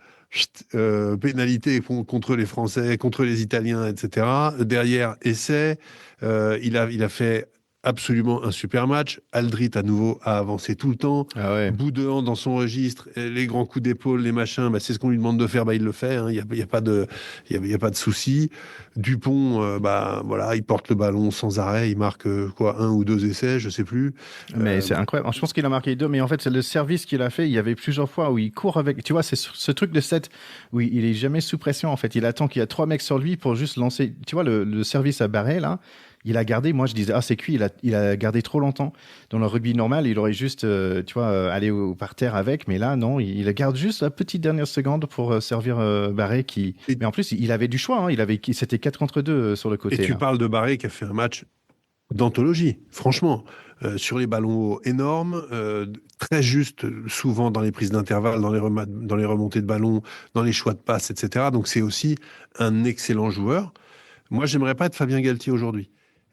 Speaker 2: Pénalité contre les Français, contre les Italiens, etc. Derrière, essai. Il a fait absolument un super match. Aldrit, à nouveau, a avancé tout le temps.
Speaker 1: Ah ouais.
Speaker 2: Boudin dans son registre, les grands coups d'épaule, les machins, c'est ce qu'on lui demande de faire, il le fait. Il n'y a pas de souci. Dupont, il porte le ballon sans arrêt. Il marque 1 ou 2 essais, je sais plus.
Speaker 1: Mais c'est incroyable. Je pense qu'il a marqué 2, mais en fait, c'est le service qu'il a fait. Il y avait plusieurs fois où il court avec. Tu vois, c'est ce truc de 7 où il est jamais sous pression. En fait, il attend qu'il y a 3 mecs sur lui pour juste lancer. Tu vois, le service à Barret, là. Il a gardé, moi je disais, c'est cuit, il a gardé trop longtemps. Dans le rugby normal, il aurait juste, aller par terre avec, mais là, non, il garde juste la petite dernière seconde pour servir Barret Mais en plus, il avait du choix, c'était 4 contre 2 sur le côté.
Speaker 2: Et tu parles de Barret qui a fait un match d'anthologie, franchement. Sur les ballons énormes, très juste, souvent dans les prises d'intervalle, dans les remontées de ballon, dans les choix de passes, etc. Donc c'est aussi un excellent joueur. Moi, j'aimerais pas être Fabien Galtier aujourd'hui.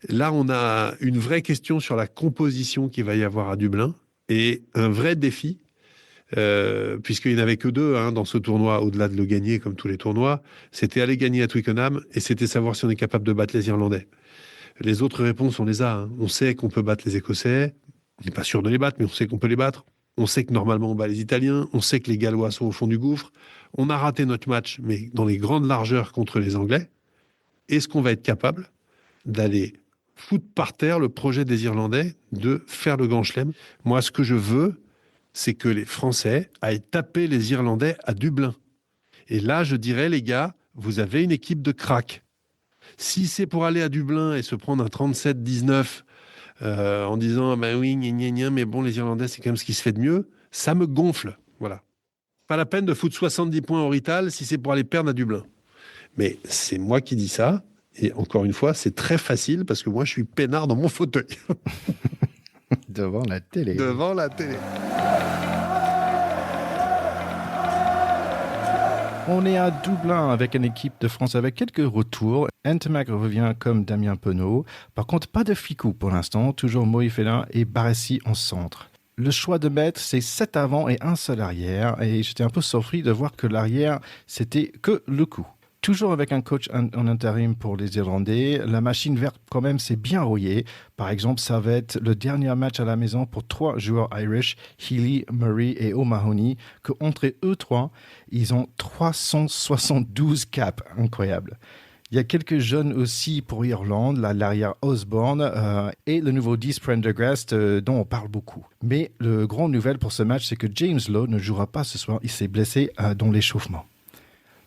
Speaker 2: Là, on a une vraie question sur la composition qu'il va y avoir à Dublin et un vrai défi, puisqu'il n'y en avait que 2 dans ce tournoi, au-delà de le gagner comme tous les tournois. C'était aller gagner à Twickenham et c'était savoir si on est capable de battre les Irlandais. Les autres réponses, on les a. On sait qu'on peut battre les Écossais. On n'est pas sûr de les battre, mais on sait qu'on peut les battre. On sait que normalement, on bat les Italiens. On sait que les Gallois sont au fond du gouffre. On a raté notre match, mais dans les grandes largeurs contre les Anglais. Est-ce qu'on va être capable d'aller foutre par terre le projet des Irlandais de faire le Grand Chelem? Moi, ce que je veux, c'est que les Français aillent taper les Irlandais à Dublin. Et là, je dirais, les gars, vous avez une équipe de crack. Si c'est pour aller à Dublin et se prendre un 37-19 en disant oui, mais bon, les Irlandais, c'est quand même ce qui se fait de mieux, ça me gonfle. Voilà. Pas la peine de foutre 70 points au Rital si c'est pour aller perdre à Dublin. Mais c'est moi qui dis ça. Et encore une fois, c'est très facile parce que moi, je suis peinard dans mon fauteuil.
Speaker 1: Devant la télé.
Speaker 2: Devant la télé.
Speaker 1: On est à Dublin avec une équipe de France avec quelques retours. Ntemak revient comme Damien Penaud. Par contre, pas de Ficou pour l'instant. Toujours Moïse Félin et Barassi en centre. Le choix de maître, c'est 7 avant et un seul arrière. Et j'étais un peu surpris de voir que l'arrière, c'était que le coup. Toujours avec un coach en intérim pour les Irlandais, la machine verte quand même s'est bien rouillée. Par exemple, ça va être le dernier match à la maison pour 3 joueurs Irish, Healy, Murray et O'Mahony, que entre eux 3, ils ont 372 caps. Incroyable. Il y a quelques jeunes aussi pour Irlande, l'arrière Osborne et le nouveau 10 Prendergast dont on parle beaucoup. Mais le grand nouvelle pour ce match, c'est que James Lowe ne jouera pas ce soir. Il s'est blessé dans l'échauffement.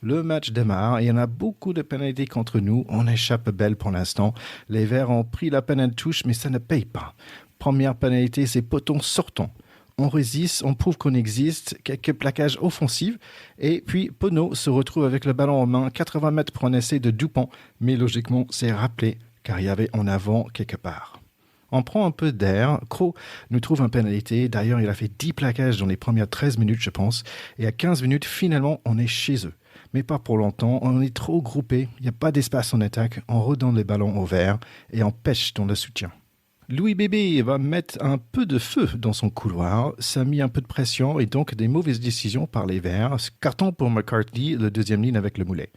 Speaker 1: Le match démarre et il y en a beaucoup de pénalités contre nous. On échappe belle pour l'instant. Les Verts ont pris la peine de touche, mais ça ne paye pas. Première pénalité, c'est poton sortant. On résiste, on prouve qu'on existe, quelques plaquages offensifs. Et puis, Penaud se retrouve avec le ballon en main, 80 mètres pour un essai de Dupont. Mais logiquement, c'est rappelé, car il y avait en avant quelque part. On prend un peu d'air. Crow nous trouve un pénalité. D'ailleurs, il a fait 10 plaquages dans les premières 13 minutes, je pense. Et à 15 minutes, finalement, on est chez eux. Mais pas pour longtemps, on est trop groupé, il n'y a pas d'espace en attaque, on redonne les ballons au vert et on pêche dans le soutien. Louis Bébé va mettre un peu de feu dans son couloir, ça a mis un peu de pression et donc des mauvaises décisions par les Verts. Carton pour McCarthy, le deuxième ligne avec le Moulet.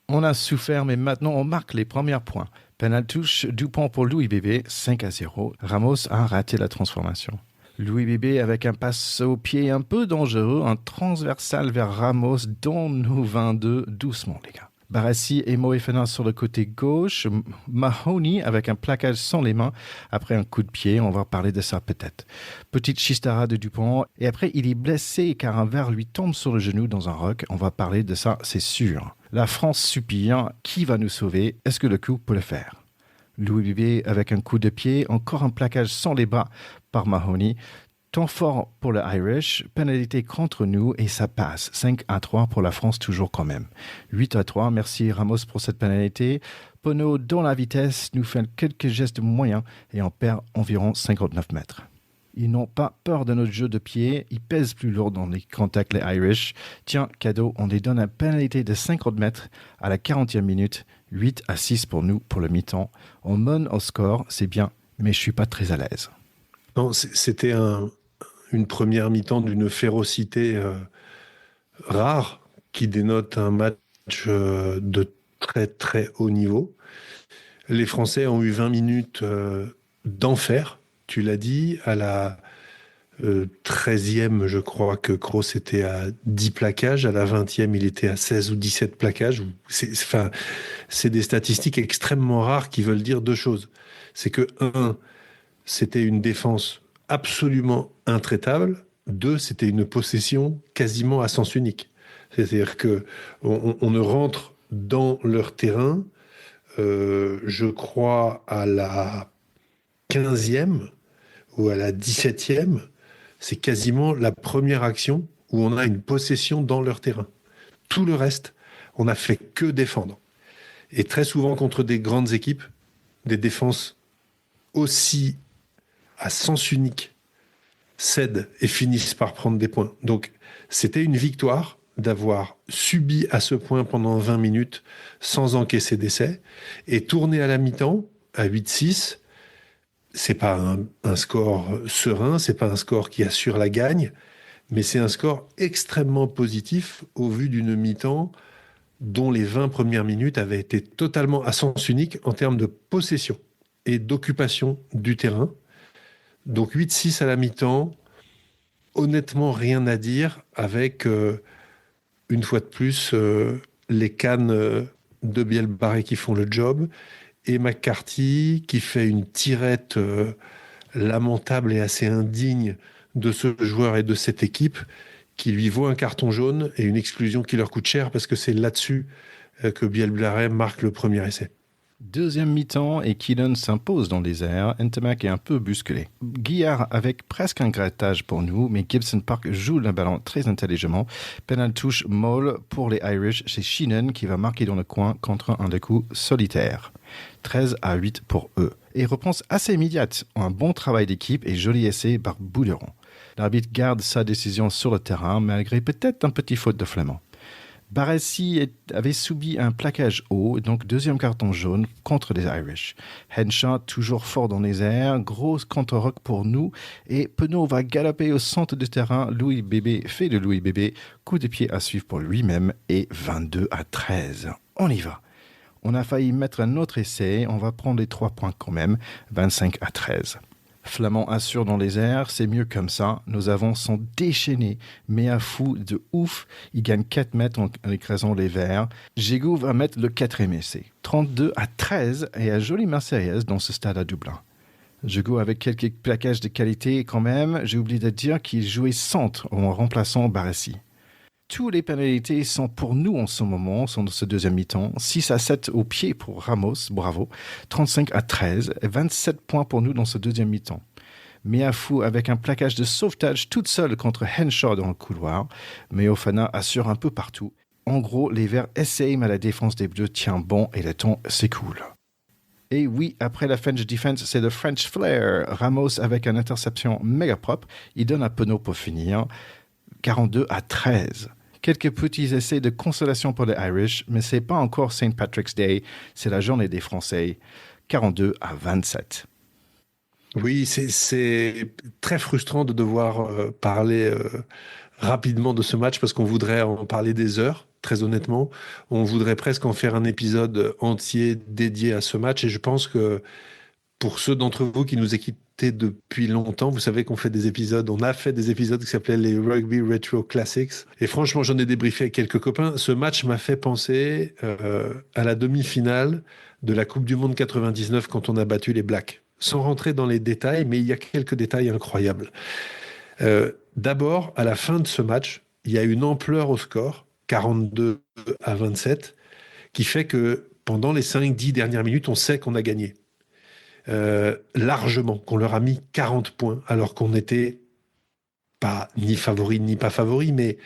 Speaker 1: On a souffert, mais maintenant on marque les premiers points. Penalty touche, Dupont pour Louis Bébé, 5-0. Ramos a raté la transformation. Louis Bébé avec un passe au pied un peu dangereux, un transversal vers Ramos dans nos 22, doucement les gars. Barassi et Moefana sur le côté gauche, Mahoney avec un plaquage sans les mains après un coup de pied, on va parler de ça peut-être. Petite chistara de Dupont et après il est blessé car un verre lui tombe sur le genou dans un roc, on va parler de ça c'est sûr. La France supplie, qui va nous sauver? Est-ce que le coup peut le faire? Louis Bébé avec un coup de pied, encore un plaquage sans les bras par Mahoney. Temps fort pour le Irish, pénalité contre nous et ça passe. 5-3 pour la France toujours quand même. 8-3, merci Ramos pour cette pénalité. Penaud dans la vitesse nous fait quelques gestes moyens et on perd environ 59 mètres. Ils n'ont pas peur de notre jeu de pied, ils pèsent plus lourd dans les contacts les Irish. Tiens, cadeau, on les donne une pénalité de 50 mètres à la 40e minute. 8-6 pour nous pour le mi-temps. On mène au score, c'est bien, mais je suis pas très à l'aise.
Speaker 2: Non, c'était une première mi-temps d'une férocité rare qui dénote un match de très très haut niveau. Les Français ont eu 20 minutes d'enfer, tu l'as dit, à la 13e, je crois que Kroos était à 10 plaquages, à la 20e, il était à 16 ou 17 plaquages. C'est des statistiques extrêmement rares qui veulent dire deux choses. C'est que, c'était une défense absolument intraitable. 2, c'était une possession quasiment à sens unique. C'est-à-dire que on ne rentre dans leur terrain, je crois, à la 15e ou à la 17e. C'est quasiment la première action où on a une possession dans leur terrain. Tout le reste, on n'a fait que défendre. Et très souvent contre des grandes équipes, des défenses aussi à sens unique cèdent et finissent par prendre des points. Donc, c'était une victoire d'avoir subi à ce point pendant 20 minutes sans encaisser d'essai et tourner à la mi-temps à 8-6. C'est pas un score serein, c'est pas un score qui assure la gagne, mais c'est un score extrêmement positif au vu d'une mi-temps dont les 20 premières minutes avaient été totalement à sens unique en termes de possession et d'occupation du terrain. Donc 8-6 à la mi-temps, honnêtement rien à dire avec, une fois de plus, les cannes de Bielbarré qui font le job et McCarthy qui fait une tirette lamentable et assez indigne de ce joueur et de cette équipe qui lui vaut un carton jaune et une exclusion qui leur coûte cher parce que c'est là-dessus que Bielbarré marque le premier essai.
Speaker 1: Deuxième mi-temps et Keelan s'impose dans les airs. Ntamak est un peu bousculé. Guillard avec presque un grattage pour nous, mais Gibson Park joue le ballon très intelligemment. Penalty touche molle pour les Irish. C'est Sheenan qui va marquer dans le coin contre un des coups solitaires. 13-8 pour eux. Et réponse assez immédiate. Un bon travail d'équipe et joli essai par Bouderon. L'arbitre garde sa décision sur le terrain malgré peut-être un petit faute de Flamand. Barassi avait subi un plaquage haut, donc deuxième carton jaune contre les Irish. Henshaw toujours fort dans les airs, grosse contre-rock pour nous, et Penaud va galoper au centre du terrain. Louis Bébé fait de Louis Bébé, coup de pied à suivre pour lui-même, et 22-13. On y va. On a failli mettre un autre essai, on va prendre les 3 points quand même, 25-13. Flamand assure dans les airs, c'est mieux comme ça. Nos avants sont déchaînés, mais à fou de ouf. Il gagne 4 mètres en écrasant les verts. Gigoux va mettre le 4e essai. 32-13 et un joli Marseillaise dans ce stade à Dublin. Gigoux avec quelques plaquages de qualité quand même. J'ai oublié de dire qu'il jouait centre en remplaçant Barassi. Tous les pénalités sont pour nous en ce moment, sont dans ce deuxième mi-temps. 6-7 au pied pour Ramos, bravo. 35-13, 27 points pour nous dans ce deuxième mi-temps. Miafou avec un plaquage de sauvetage toute seule contre Henshaw dans le couloir. Meofana assure un peu partout. En gros, les Verts essayent, mais la défense des Bleus tient bon et le temps s'écoule. Et oui, après la French defense, c'est le French flair. Ramos avec une interception méga propre. Il donne un Penaud pour finir. 42-13. Quelques petits essais de consolation pour les Irish, mais c'est pas encore St. Patrick's Day, c'est la journée des Français. 42-27.
Speaker 2: Oui, c'est très frustrant de devoir parler rapidement de ce match parce qu'on voudrait en parler des heures. très honnêtement. On voudrait presque en faire un épisode entier dédié à ce match. Et je pense que pour ceux d'entre vous qui nous écoutez depuis longtemps, vous savez qu'on fait des épisodes, on a fait des épisodes qui s'appelaient les Rugby Retro Classics. Et franchement, j'en ai débriefé avec quelques copains. Ce match m'a fait penser à la demi-finale de la Coupe du Monde 99 quand on a battu les Blacks. Sans rentrer dans les détails, mais il y a quelques détails incroyables. D'abord, à la fin de ce match, il y a une ampleur au score, 42-27, qui fait que pendant les 5-10 dernières minutes, on sait qu'on a gagné. Largement, qu'on leur a mis 40 points, alors qu'on n'était pas ni favori ni pas favori, mais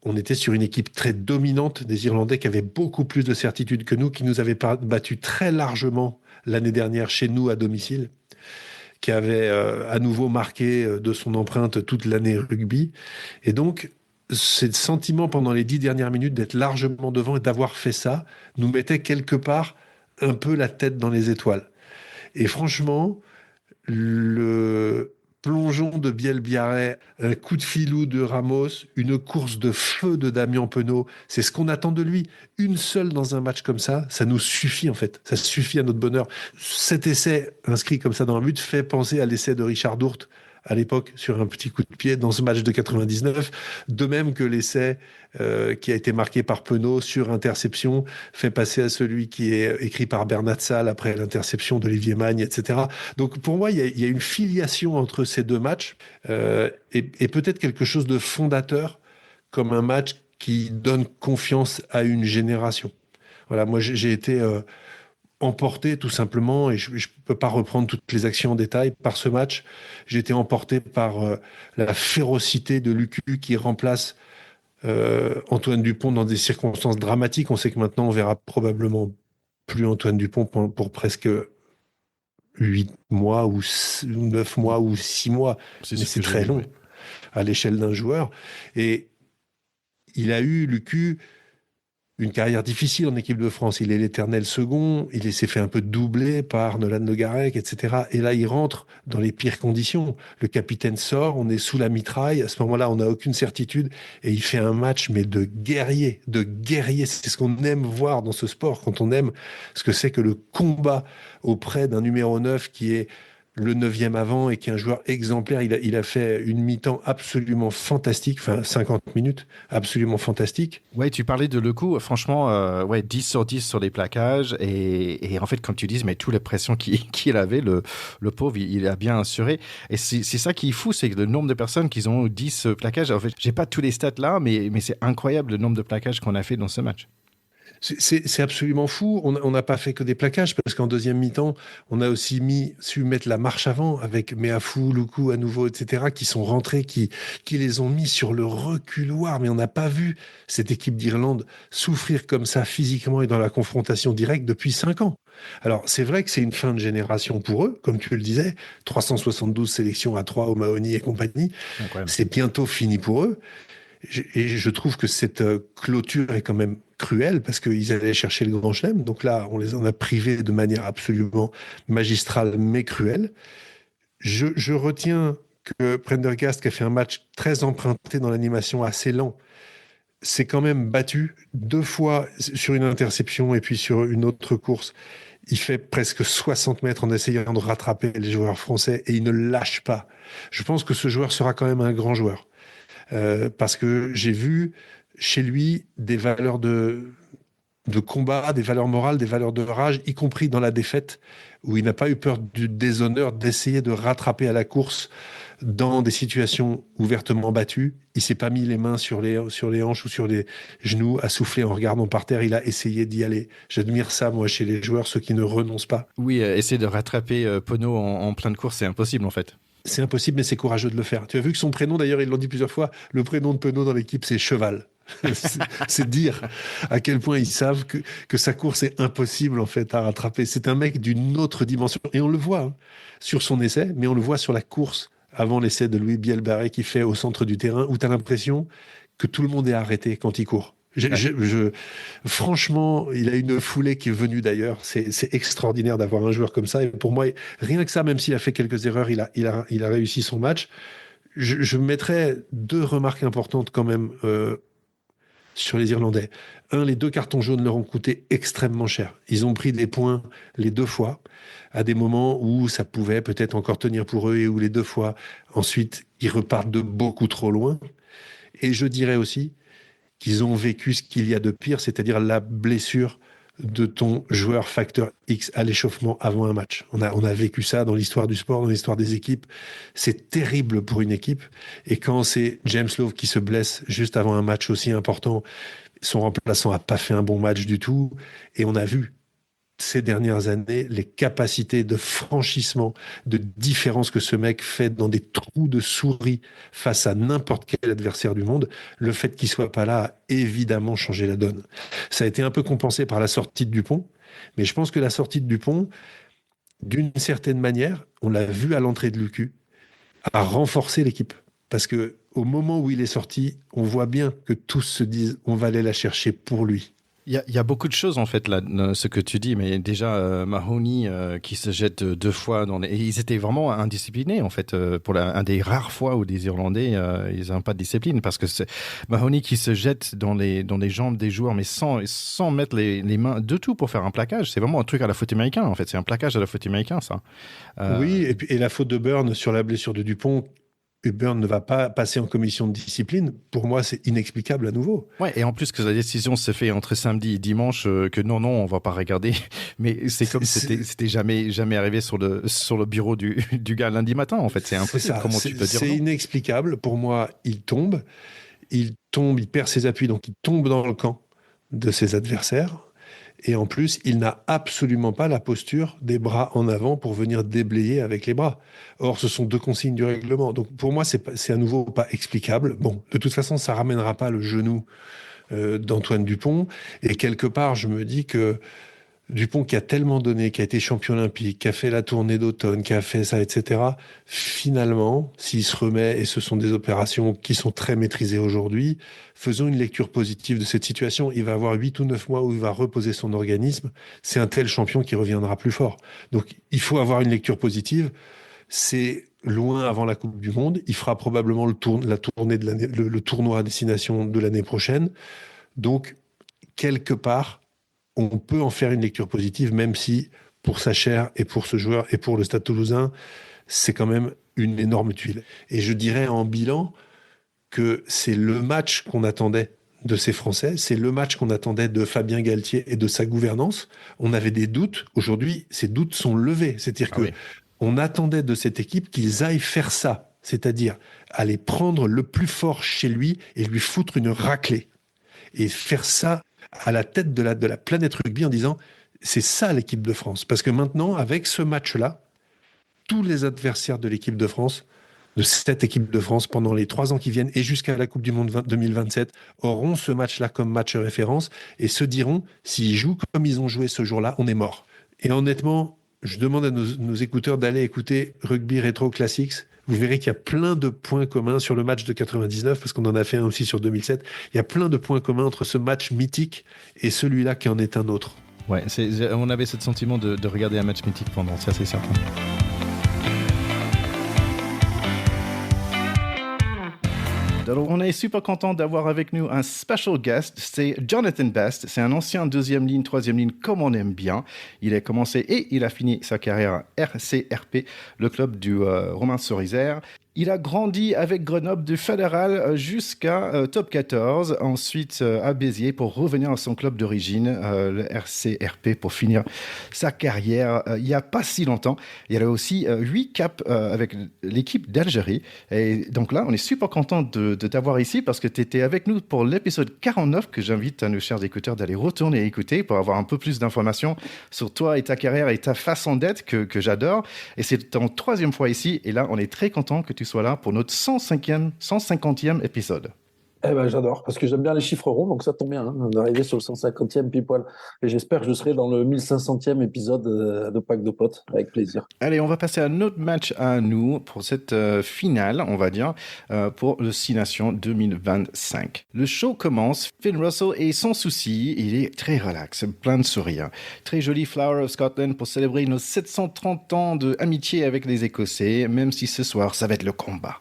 Speaker 2: on était sur une équipe très dominante des Irlandais qui avaient beaucoup plus de certitude que nous, qui nous avaient battu très largement l'année dernière chez nous à domicile, qui avait à nouveau marqué de son empreinte toute l'année rugby. Et donc, ce sentiment pendant les 10 dernières minutes d'être largement devant et d'avoir fait ça nous mettait quelque part un peu la tête dans les étoiles. Et franchement, le plongeon de Biel-Biarré, un coup de filou de Ramos, une course de feu de Damien Penaud, c'est ce qu'on attend de lui. Une seule dans un match comme ça nous suffit en fait. Ça suffit à notre bonheur. Cet essai inscrit comme ça dans le but fait penser à l'essai de Richard Dourte à l'époque sur un petit coup de pied dans ce match de 99, de même que l'essai qui a été marqué par Penaud sur interception fait passer à celui qui est écrit par Bernat Salle après l'interception d'Olivier Magne, etc. Donc pour moi, il y a une filiation entre ces deux matchs et peut-être quelque chose de fondateur comme un match qui donne confiance à une génération. Voilà, moi j'ai été emporté tout simplement, et je ne peux pas reprendre toutes les actions en détail, par ce match. J'ai été emporté par la férocité de Lucu qui remplace Antoine Dupont dans des circonstances dramatiques. On sait que maintenant on verra probablement plus Antoine Dupont pour presque 8 mois ou 9 mois ou 6 mois. Mais c'est très long à l'échelle d'un joueur. Et il a eu, Lucu, une carrière difficile en équipe de France. Il est l'éternel second. Il s'est fait un peu doubler par Nolan Le Garec, etc. Et là, il rentre dans les pires conditions. Le capitaine sort, on est sous la mitraille. À ce moment-là, on n'a aucune certitude. Et il fait un match, mais de guerrier, de guerrier. C'est ce qu'on aime voir dans ce sport, quand on aime ce que c'est que le combat auprès d'un numéro 9 qui est le 9e avant et qui est un joueur exemplaire. Il a fait une mi-temps absolument fantastique, enfin 50 minutes, absolument fantastique.
Speaker 1: Ouais, tu parlais de Lecou, franchement, 10 sur 10 sur les plaquages. Et en fait, comme tu dis, mais toute la pression qu'il avait, le pauvre, il a bien assuré. Et c'est ça qui est fou, c'est que le nombre de personnes qui ont 10 plaquages. En fait, j'ai pas tous les stats là, mais c'est incroyable le nombre de plaquages qu'on a fait dans ce match.
Speaker 2: C'est absolument fou. On n'a pas fait que des plaquages, parce qu'en deuxième mi-temps, on a aussi su mettre la marche avant avec Meafou, Loukou à nouveau, etc., qui sont rentrés, qui les ont mis sur le reculoir. Mais on n'a pas vu cette équipe d'Irlande souffrir comme ça physiquement et dans la confrontation directe depuis 5 ans. Alors, c'est vrai que c'est une fin de génération pour eux, comme tu le disais, 372 sélections à 3 au Mahoney et compagnie. Incroyable. C'est bientôt fini pour eux. Et je trouve que cette clôture est quand même cruelle, parce qu'ils allaient chercher le Grand Chelem. Donc là, on les en a privés de manière absolument magistrale, mais cruelle. Je retiens que Prendergast, qui a fait un match très emprunté dans l'animation, assez lent, s'est quand même battu 2 fois sur une interception et puis sur une autre course. Il fait presque 60 mètres en essayant de rattraper les joueurs français et il ne lâche pas. Je pense que ce joueur sera quand même un grand joueur. Parce que j'ai vu chez lui des valeurs de combat, des valeurs morales, des valeurs de rage, y compris dans la défaite, où il n'a pas eu peur du déshonneur, d'essayer de rattraper à la course dans des situations ouvertement battues. Il s'est pas mis les mains sur les hanches ou sur les genoux à souffler en regardant par terre. Il a essayé d'y aller. J'admire ça, moi, chez les joueurs, ceux qui ne renoncent pas.
Speaker 1: Oui, essayer de rattraper Penaud en pleine course, c'est impossible en fait.
Speaker 2: C'est impossible, mais c'est courageux de le faire. Tu as vu que son prénom, d'ailleurs, ils l'ont dit plusieurs fois, le prénom de Penaud dans l'équipe, c'est Cheval. C'est dire à quel point ils savent que sa course est impossible, en fait, à rattraper. C'est un mec d'une autre dimension. Et on le voit sur son essai, mais on le voit sur la course avant l'essai de Louis Biel-Barré qu'il fait au centre du terrain, où tu as l'impression que tout le monde est arrêté quand il court. Franchement, il a une foulée qui est venue d'ailleurs. C'est extraordinaire d'avoir un joueur comme ça. Et pour moi, rien que ça, même s'il a fait quelques erreurs, il a réussi son match. Je mettrais 2 remarques importantes quand même sur les Irlandais. Les 2 cartons jaunes leur ont coûté extrêmement cher. Ils ont pris des points les 2 fois, à des moments où ça pouvait peut-être encore tenir pour eux et où les 2 fois, ensuite, ils repartent de beaucoup trop loin. Et je dirais aussi qu'ils ont vécu ce qu'il y a de pire, c'est-à-dire la blessure de ton joueur facteur X à l'échauffement avant un match. On a vécu ça dans l'histoire du sport, dans l'histoire des équipes. C'est terrible pour une équipe. Et quand c'est James Lowe qui se blesse juste avant un match aussi important, son remplaçant n'a pas fait un bon match du tout. Et on a vu ces dernières années les capacités de franchissement, de différence que ce mec fait dans des trous de souris face à n'importe quel adversaire du monde. Le fait qu'il soit pas là a évidemment changé la donne. Ça a été un peu compensé par la sortie de Dupont, mais je pense que la sortie de Dupont, d'une certaine manière, on l'a vu à l'entrée de Lucu, a renforcé l'équipe. Parce que au moment où il est sorti, on voit bien que tous se disent on va aller la chercher pour lui.
Speaker 1: Il y a beaucoup de choses en fait là, ce que tu dis, mais déjà Mahoney qui se jette 2 fois dans les... Et ils étaient vraiment indisciplinés en fait, pour un des rares fois où les Irlandais ils n'ont pas de discipline, parce que c'est Mahoney qui se jette dans les jambes des joueurs, mais sans mettre les mains de tout pour faire un plaquage. C'est vraiment un truc à la foot américain en fait, c'est un plaquage à la foot américain ça.
Speaker 2: Oui, et la faute de Byrne sur la blessure de Dupont. Byrne ne va pas passer en commission de discipline. Pour moi, c'est inexplicable à nouveau.
Speaker 1: Ouais, et en plus que la décision se fait entre samedi et dimanche, que non, on va pas regarder. Mais c'est comme c'était jamais arrivé sur le bureau du gars lundi matin. En fait, c'est impossible. Comment tu peux dire
Speaker 2: c'est
Speaker 1: non?
Speaker 2: Inexplicable. Pour moi, il perd ses appuis, donc il tombe dans le camp de ses adversaires. Et en plus, il n'a absolument pas la posture des bras en avant pour venir déblayer avec les bras. Or, ce sont 2 consignes du règlement. Donc, pour moi, c'est à nouveau pas explicable. Bon, de toute façon, ça ramènera pas le genou d'Antoine Dupont. Et quelque part, je me dis que Dupont, qui a tellement donné, qui a été champion olympique, qui a fait la tournée d'automne, qui a fait ça, etc., finalement, s'il se remet, et ce sont des opérations qui sont très maîtrisées aujourd'hui, faisons une lecture positive de cette situation. Il va avoir 8 ou 9 mois où il va reposer son organisme. C'est un tel champion qui reviendra plus fort. Donc, il faut avoir une lecture positive. C'est loin avant la Coupe du Monde. Il fera probablement la tournée de l'année, le tournoi à destination de l'année prochaine. Donc, quelque part, on peut en faire une lecture positive, même si, pour sa chair et pour ce joueur et pour le Stade Toulousain, c'est quand même une énorme tuile. Et je dirais en bilan que c'est le match qu'on attendait de ces Français, c'est le match qu'on attendait de Fabien Galtier et de sa gouvernance. On avait des doutes. Aujourd'hui, ces doutes sont levés. C'est-à-dire on attendait de cette équipe qu'ils aillent faire ça, c'est-à-dire aller prendre le plus fort chez lui et lui foutre une raclée. Et faire ça à la tête de la planète rugby en disant c'est ça l'équipe de France. Parce que maintenant, avec ce match-là, tous les adversaires de l'équipe de France, de cette équipe de France pendant les 3 ans qui viennent et jusqu'à la Coupe du Monde 2027, auront ce match-là comme match référence et se diront s'ils jouent comme ils ont joué ce jour-là, on est mort. Et honnêtement, je demande à nos écouteurs d'aller écouter Rugby Retro Classics. Vous verrez qu'il y a plein de points communs sur le match de 99, parce qu'on en a fait un aussi sur 2007. Il y a plein de points communs entre ce match mythique et celui-là qui en est un autre.
Speaker 1: Ouais, on avait ce sentiment de regarder un match mythique pendant, ça c'est certain. Alors, on est super content d'avoir avec nous un special guest, c'est Jonathan Best. C'est un ancien 2e ligne, 3e ligne, comme on aime bien. Il a commencé et il a fini sa carrière à RCRP, le club du Romain Cerisère. Il a grandi avec Grenoble du Fédéral jusqu'à Top 14, ensuite à Béziers pour revenir à son club d'origine, le RCRP, pour finir sa carrière il n'y a pas si longtemps. Il a aussi 8 caps avec l'équipe d'Algérie. Et donc là, on est super content de t'avoir ici parce que tu étais avec nous pour l'épisode 49 que j'invite à nos chers écouteurs d'aller retourner et écouter pour avoir un peu plus d'informations sur toi et ta carrière et ta façon d'être que j'adore. Et c'est ton 3e fois ici. Et là, on est très content que tu sois là pour notre 150e épisode.
Speaker 3: Eh ben, j'adore, parce que j'aime bien les chiffres ronds, donc ça tombe bien, hein, d'arriver sur le 150e pile poil. Et j'espère que je serai dans le 1500e épisode de Pack de Potes, avec plaisir.
Speaker 1: Allez, on va passer à notre match à nous pour cette finale, on va dire, pour le 6 Nations 2025. Le show commence, Finn Russell est sans souci, il est très relax, plein de sourires. Très joli Flower of Scotland pour célébrer nos 730 ans d'amitié avec les Écossais, même si ce soir, ça va être le combat.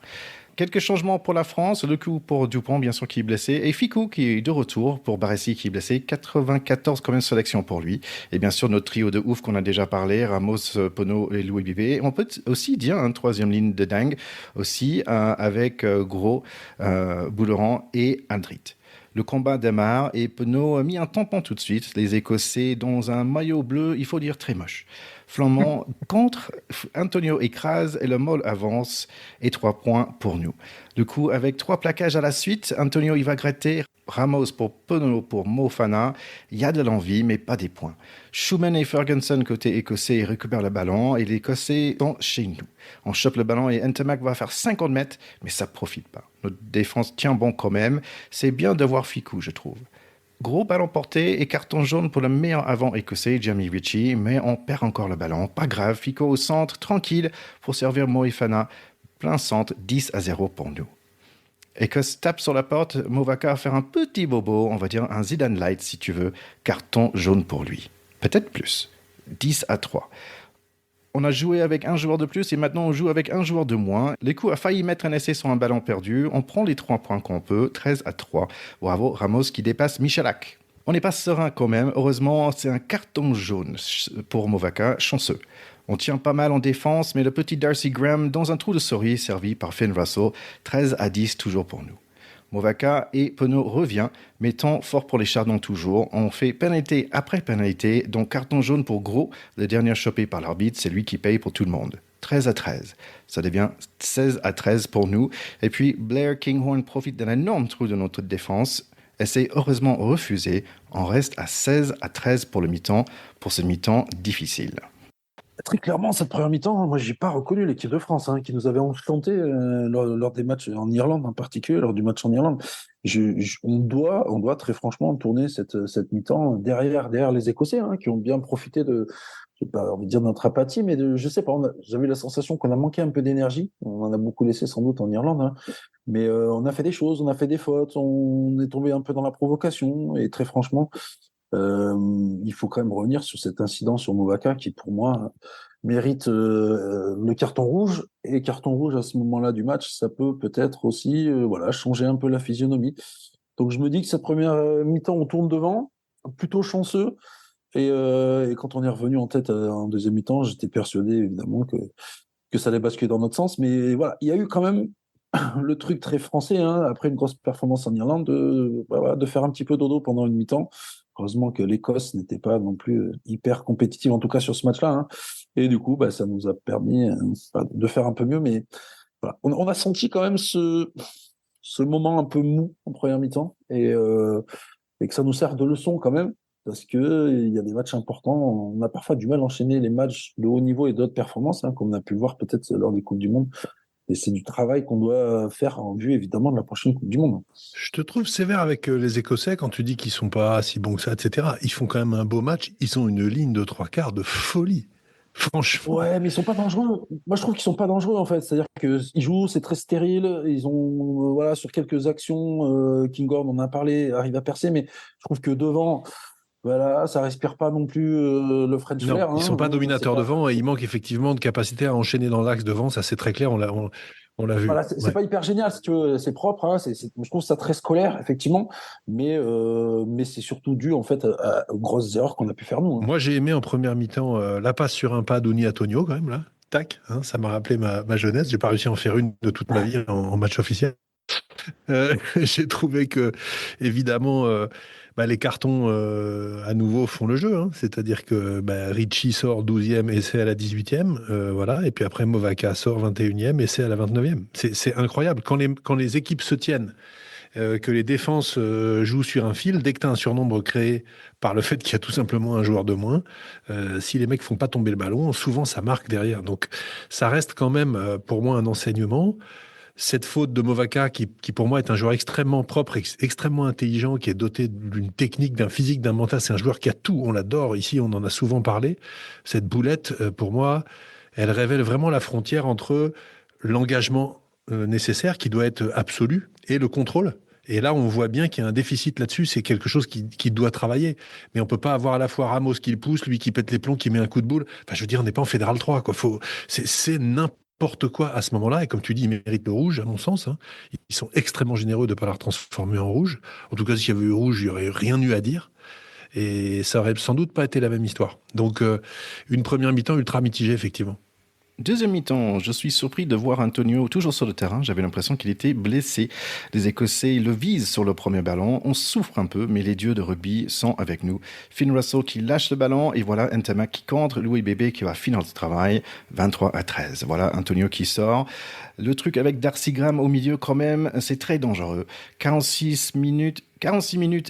Speaker 1: Quelques changements pour la France. Le coup pour Dupont, bien sûr, qui est blessé. Et Ficou, qui est de retour pour Barassi, qui est blessé. 94 quand même sélection pour lui. Et bien sûr, notre trio de ouf qu'on a déjà parlé. Ramos, Pono et Louis Bivet. On peut aussi dire une troisième ligne de dingue aussi avec Gros, Bouleran et Aldrit. Le combat démarre et Penaud a mis un tampon tout de suite. Les Écossais dans un maillot bleu, il faut dire très moche. Flamand contre, Antonio écrase et le Moll avance et 3 points pour nous. Du coup, avec 3 plaquages à la suite, Antonio il va gratter, Ramos pour Penaud pour Mofana. Il y a de l'envie, mais pas des points. Schumann et Ferguson côté écossais récupèrent le ballon et les Écossais sont chez nous. On chope le ballon et Ntamak va faire 50 mètres, mais ça profite pas. Notre défense tient bon quand même. C'est bien de voir Ficou, je trouve. Gros ballon porté et carton jaune pour le meilleur avant écossais, Jamie Ritchie, mais on perd encore le ballon. Pas grave, Ficou au centre, tranquille, pour servir Moefana. Plein centre, 10-0 pour nous. Écosse tape sur la porte, Movaka va faire un petit bobo, on va dire un Zidane light si tu veux, carton jaune pour lui. Peut-être plus. 10-3. On a joué avec un joueur de plus et maintenant on joue avec un joueur de moins. L'écoute a failli mettre un essai sur un ballon perdu. On prend les 3 points qu'on peut, 13-3. Bravo, Ramos qui dépasse Michalak. On n'est pas serein quand même. Heureusement, c'est un carton jaune pour Movaka, chanceux. On tient pas mal en défense, mais le petit Darcy Graham dans un trou de souris servi par Finn Russell, 13-10 toujours pour nous. Movaka et Penaud revient, mais temps fort pour les Chardons toujours. On fait pénalité après pénalité, donc carton jaune pour Gros. Le dernier chopé par l'arbitre, c'est lui qui paye pour tout le monde. 13-13. Ça devient 16-13 pour nous. Et puis Blair Kinghorn profite d'un énorme trou de notre défense. Essaie heureusement refusé. On reste à 16-13 pour le mi-temps, pour ce mi-temps difficile.
Speaker 3: Très clairement, cette première mi-temps, moi, j'ai pas reconnu l'équipe de France qui nous avait enchanté lors des matchs en Irlande, en particulier, lors du match en Irlande. On doit très franchement tourner cette mi-temps derrière les Écossais, qui ont bien profité de, je sais pas envie de dire de notre apathie, mais je sais pas, j'avais la sensation qu'on a manqué un peu d'énergie. On en a beaucoup laissé sans doute en Irlande, mais on a fait des choses, on a fait des fautes, on est tombé un peu dans la provocation, et très franchement, il faut quand même revenir sur cet incident sur Movaka qui, pour moi, mérite le carton rouge. Et carton rouge à ce moment-là du match, ça peut peut-être aussi changer un peu la physionomie. Donc je me dis que cette première mi-temps, on tourne devant, plutôt chanceux. Et quand on est revenu en tête en deuxième mi-temps, j'étais persuadé évidemment que ça allait basculer dans notre sens. Mais voilà, il y a eu quand même le truc très français, après une grosse performance en Irlande, de faire un petit peu dodo pendant une mi-temps. Heureusement que l'Écosse n'était pas non plus hyper compétitive, en tout cas sur ce match-là. Et du coup, ça nous a permis de faire un peu mieux. Mais voilà. On a senti quand même ce moment un peu mou en première mi-temps et que ça nous sert de leçon quand même, parce qu'il y a des matchs importants. On a parfois du mal à enchaîner les matchs de haut niveau et d'autres performances, comme on a pu le voir peut-être lors des Coupes du Monde. Et c'est du travail qu'on doit faire en vue, évidemment, de la prochaine Coupe du Monde.
Speaker 2: Je te trouve sévère avec les Écossais quand tu dis qu'ils sont pas si bons que ça, etc. Ils font quand même un beau match. Ils ont une ligne de 3/4 de folie. Franchement.
Speaker 3: Ouais, mais ils sont pas dangereux. Moi, je trouve qu'ils sont pas dangereux, en fait. C'est-à-dire qu'ils jouent, c'est très stérile. Ils ont, sur quelques actions, Kinghorn en a parlé, arrive à percer, mais je trouve que devant, ça respire pas non plus le French flair.
Speaker 2: Ils sont pas dominateurs devant et il manque effectivement de capacité à enchaîner dans l'axe devant. Ça, c'est très clair. On l'a vu.
Speaker 3: Voilà, c'est pas hyper génial, si tu veux. C'est propre. Je trouve ça très scolaire, effectivement, mais c'est surtout dû en fait aux grosses erreurs qu'on a pu faire nous.
Speaker 2: Moi, j'ai aimé en première mi-temps la passe sur un pas d'Oni Antonio quand même là. Tac, ça m'a rappelé ma jeunesse. J'ai pas réussi à en faire une de toute ma vie en match officiel. J'ai trouvé que, évidemment, les cartons à nouveau font le jeu. C'est-à-dire que Ritchie sort 12e, essai à la 18e. Voilà. Et puis après, Movaka sort 21e, essai à la 29e. C'est incroyable. Quand les équipes se tiennent, que les défenses jouent sur un fil, dès que tu as un surnombre créé par le fait qu'il y a tout simplement un joueur de moins, si les mecs font pas tomber le ballon, souvent ça marque derrière. Donc ça reste quand même pour moi un enseignement. Cette faute de Movaka, qui pour moi est un joueur extrêmement propre, extrêmement intelligent, qui est doté d'une technique, d'un physique, d'un mental, c'est un joueur qui a tout, on l'adore, ici on en a souvent parlé. Cette boulette, pour moi, elle révèle vraiment la frontière entre l'engagement nécessaire, qui doit être absolu, et le contrôle. Et là, on voit bien qu'il y a un déficit là-dessus, c'est quelque chose qui doit travailler. Mais on peut pas avoir à la fois Ramos qui le pousse, lui qui pète les plombs, qui met un coup de boule. Enfin, je veux dire, on n'est pas en Fédéral 3, quoi. C'est n'importe n'importe quoi à ce moment-là. Et comme tu dis, ils méritent le rouge, à mon sens. Hein. Ils sont extrêmement généreux de ne pas leur transformer en rouge. En tout cas, s'il y avait eu rouge, il n'y aurait rien eu à dire. Et ça aurait sans doute pas été la même histoire. Donc, une première mi-temps ultra mitigée, effectivement.
Speaker 1: Deuxième mi-temps, je suis surpris de voir Antonio toujours sur le terrain. J'avais l'impression qu'il était blessé. Les Écossais le visent sur le premier ballon. On souffre un peu, mais les dieux de rugby sont avec nous. Finn Russell qui lâche le ballon et voilà Ntamack qui contre. Louis Bébé qui va finir le travail. 23-13. Voilà Antonio qui sort. Le truc avec Darcy Graham au milieu quand même, c'est très dangereux. 46 minutes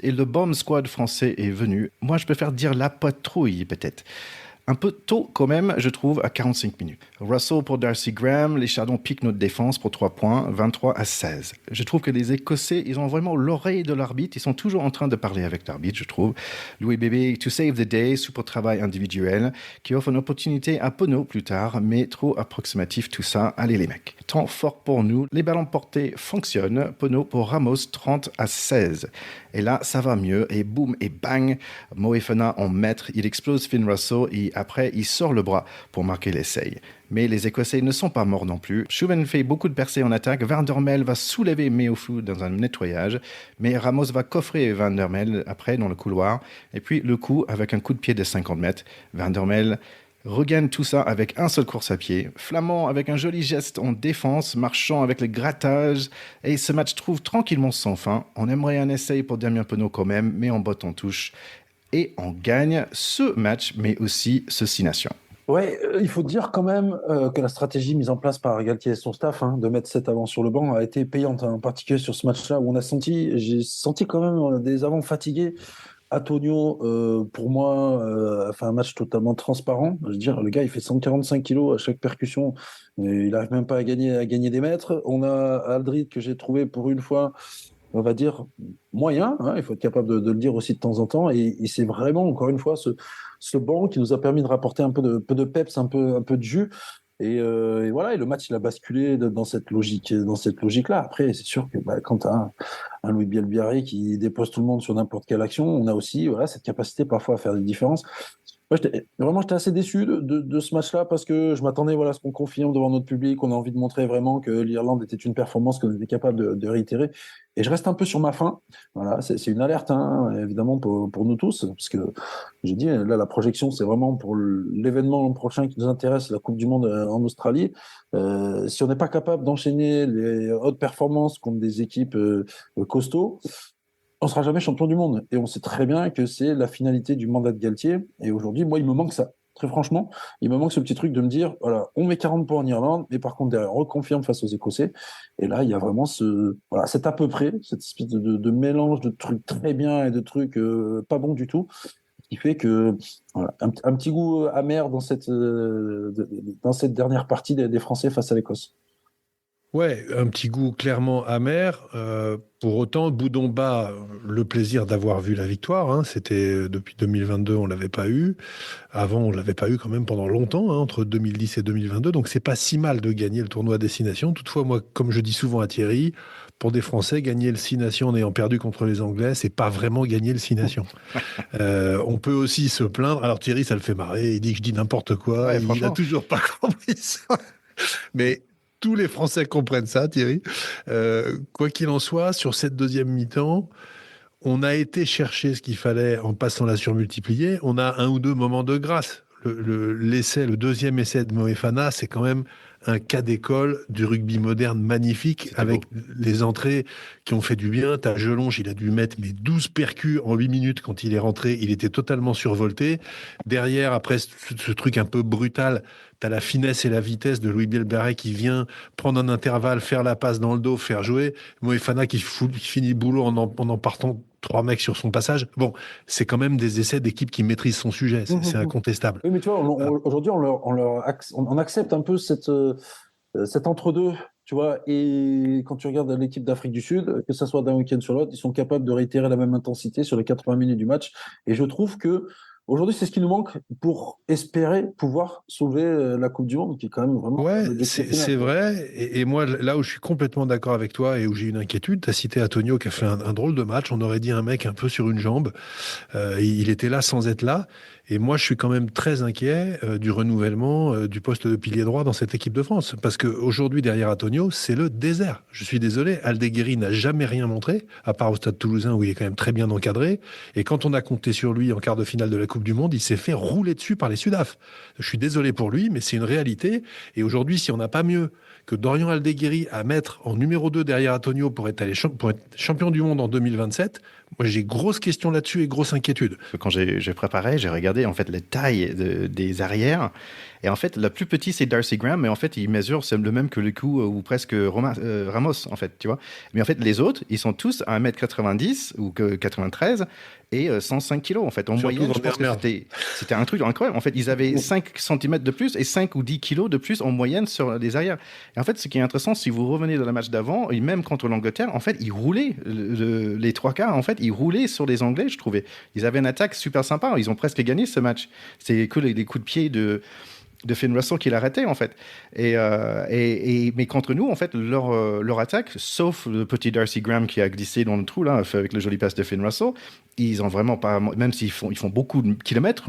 Speaker 1: et le bomb squad français est venu. Moi, je préfère dire la patrouille peut-être. Un peu tôt quand même, je trouve, à 45 minutes. Russell pour Darcy Graham, les Chardons piquent notre défense pour 3 points, 23-16. Je trouve que les Écossais, ils ont vraiment l'oreille de l'arbitre, ils sont toujours en train de parler avec l'arbitre, je trouve. Louis Bébé, to save the day, super travail individuel, qui offre une opportunité à Penaud plus tard, mais trop approximatif tout ça. Allez les mecs. Temps fort pour nous, les ballons portés fonctionnent. Penaud pour Ramos, 30-16. Et là, ça va mieux, et boum, et bang, Moefana en maître, il explose Finn Russell, et après, il sort le bras pour marquer l'essai. Mais les Écossais ne sont pas morts non plus. Chouven fait beaucoup de percées en attaque. Vandermel va soulever Meofu dans un nettoyage. Mais Ramos va coffrer Vandermel après dans le couloir. Et puis le coup avec un coup de pied de 50 mètres. Vandermel regagne tout ça avec un seul course à pied. Flamand avec un joli geste en défense, marchant avec le grattage. Et ce match trouve tranquillement sans fin. On aimerait un essai pour Damien Penaud quand même, mais en botte en touche. Et on gagne ce match, mais aussi ce 6 nations.
Speaker 3: Ouais, il faut dire quand même que la stratégie mise en place par Galtier et son staff, de mettre 7 avants sur le banc, a été payante, en particulier sur ce match-là où j'ai senti quand même des avants fatigués. Antonio, pour moi, a fait un match totalement transparent. Je veux dire, le gars, il fait 145 kilos à chaque percussion. Et il n'arrive même pas à gagner des mètres. On a Aldrid, que j'ai trouvé pour une fois, on va dire, moyen. Il faut être capable de le dire aussi de temps en temps. Et c'est vraiment, encore une fois, ce banc qui nous a permis de rapporter un peu de peps, un peu de jus. Et voilà, et le match, il a basculé dans cette logique-là. Après, c'est sûr que quand tu as un Louis Bielbiarré qui dépose tout le monde sur n'importe quelle action, on a aussi cette capacité parfois à faire des différences. Moi, j'étais assez déçu de ce match-là parce que je m'attendais à ce qu'on confirme devant notre public. On a envie de montrer vraiment que l'Irlande était une performance qu'on était capable de réitérer. Et je reste un peu sur ma faim. Voilà, c'est une alerte, évidemment, pour nous tous. Parce que j'ai dit, là, la projection, c'est vraiment pour l'événement prochain qui nous intéresse, la Coupe du Monde en Australie. Si on n'est pas capable d'enchaîner les hautes performances contre des équipes costauds, on sera jamais champion du monde. Et on sait très bien que c'est la finalité du mandat de Galtier. Et aujourd'hui, moi, il me manque ça. Très franchement, il me manque ce petit truc de me dire, voilà, on met 40 points en Irlande, mais par contre, derrière, on reconfirme face aux Écossais. Et là, il y a vraiment c'est à peu près, cette espèce de mélange de trucs très bien et de trucs pas bons du tout, qui fait que, voilà, un petit goût amer dans cette dernière partie des Français face à l'Écosse.
Speaker 2: Ouais, un petit goût clairement amer. Pour autant, Boudon bat le plaisir d'avoir vu la victoire. Hein. C'était depuis 2022, on l'avait pas eu. Avant, on l'avait pas eu quand même pendant longtemps, entre 2010 et 2022. Donc, c'est pas si mal de gagner le tournoi à destination. Toutefois, moi, comme je dis souvent à Thierry, pour des Français, gagner le 6 nations en ayant perdu contre les Anglais, c'est pas vraiment gagner le 6 nations. On peut aussi se plaindre. Alors Thierry, ça le fait marrer. Il dit que je dis n'importe quoi.
Speaker 1: Ouais,
Speaker 2: Il a toujours pas compris ça. Mais tous les Français comprennent ça, Thierry. Quoi qu'il en soit, sur cette deuxième mi-temps, on a été chercher ce qu'il fallait en passant la surmultiplier. On a un ou deux moments de grâce. Le deuxième essai de Moefana, c'est quand même un cas d'école du rugby moderne magnifique, avec les entrées qui ont fait du bien. T'as Jelonge, il a dû mettre 12 percus en 8 minutes quand il est rentré. Il était totalement survolté. Derrière, après ce truc un peu brutal, t'as la finesse et la vitesse de Louis Bielbarré qui vient prendre un intervalle, faire la passe dans le dos, faire jouer. Moefana qui finit le boulot en partant 3 mecs sur son passage. Bon, c'est quand même des essais d'équipe qui maîtrisent son sujet. C'est incontestable.
Speaker 3: Oui, mais tu vois, aujourd'hui, on accepte un peu cet entre-deux, tu vois. Et quand tu regardes l'équipe d'Afrique du Sud, que ça soit d'un week-end sur l'autre, ils sont capables de réitérer la même intensité sur les 80 minutes du match. Et je trouve que aujourd'hui, c'est ce qui nous manque pour espérer pouvoir sauver la Coupe du Monde, qui est quand même vraiment...
Speaker 2: Ouais, c'est vrai. Et moi, là où je suis complètement d'accord avec toi et où j'ai une inquiétude, tu as cité Antonio qui a fait un drôle de match. On aurait dit un mec un peu sur une jambe. Il était là sans être là. Et moi, je suis quand même très inquiet du renouvellement du poste de pilier droit dans cette équipe de France. Parce qu'aujourd'hui, derrière Antonio, c'est le désert. Je suis désolé, Aldeguerri n'a jamais rien montré, à part au Stade Toulousain où il est quand même très bien encadré. Et quand on a compté sur lui en quart de finale de la Coupe du Monde, il s'est fait rouler dessus par les Sudaf. Je suis désolé pour lui, mais c'est une réalité. Et aujourd'hui, si on n'a pas mieux que Dorian Aldeguerri à mettre en numéro 2 derrière Antonio pour être champion du monde en 2027, moi j'ai grosse question là-dessus et grosse inquiétude.
Speaker 1: Quand j'ai préparé, j'ai regardé en fait les tailles des arrières. Et en fait, la plus petite, c'est Darcy Graham, mais en fait, il mesure c'est le même que le coup ou presque Ramos, en fait, tu vois. Mais en fait, les autres, ils sont tous à 1m90 ou 93 et 105 kilos, en fait. En moyenne, je pense que c'était un truc incroyable. En fait, ils avaient 5 cm de plus et 5 ou 10 kilos de plus en moyenne sur les arrières. Et en fait, ce qui est intéressant, si vous revenez dans le match d'avant, et même contre l'Angleterre, en fait, ils roulaient, les trois quarts, en fait, ils roulaient sur les Anglais, je trouvais. Ils avaient une attaque super sympa. Ils ont presque gagné ce match. C'est que les coups de pied de Finn Russell qui l'a raté en fait. Mais contre nous en fait leur attaque, sauf le petit Darcy Graham qui a glissé dans le trou là avec le joli passe de Finn Russell, ils ont vraiment pas, même s'ils font beaucoup de kilomètres,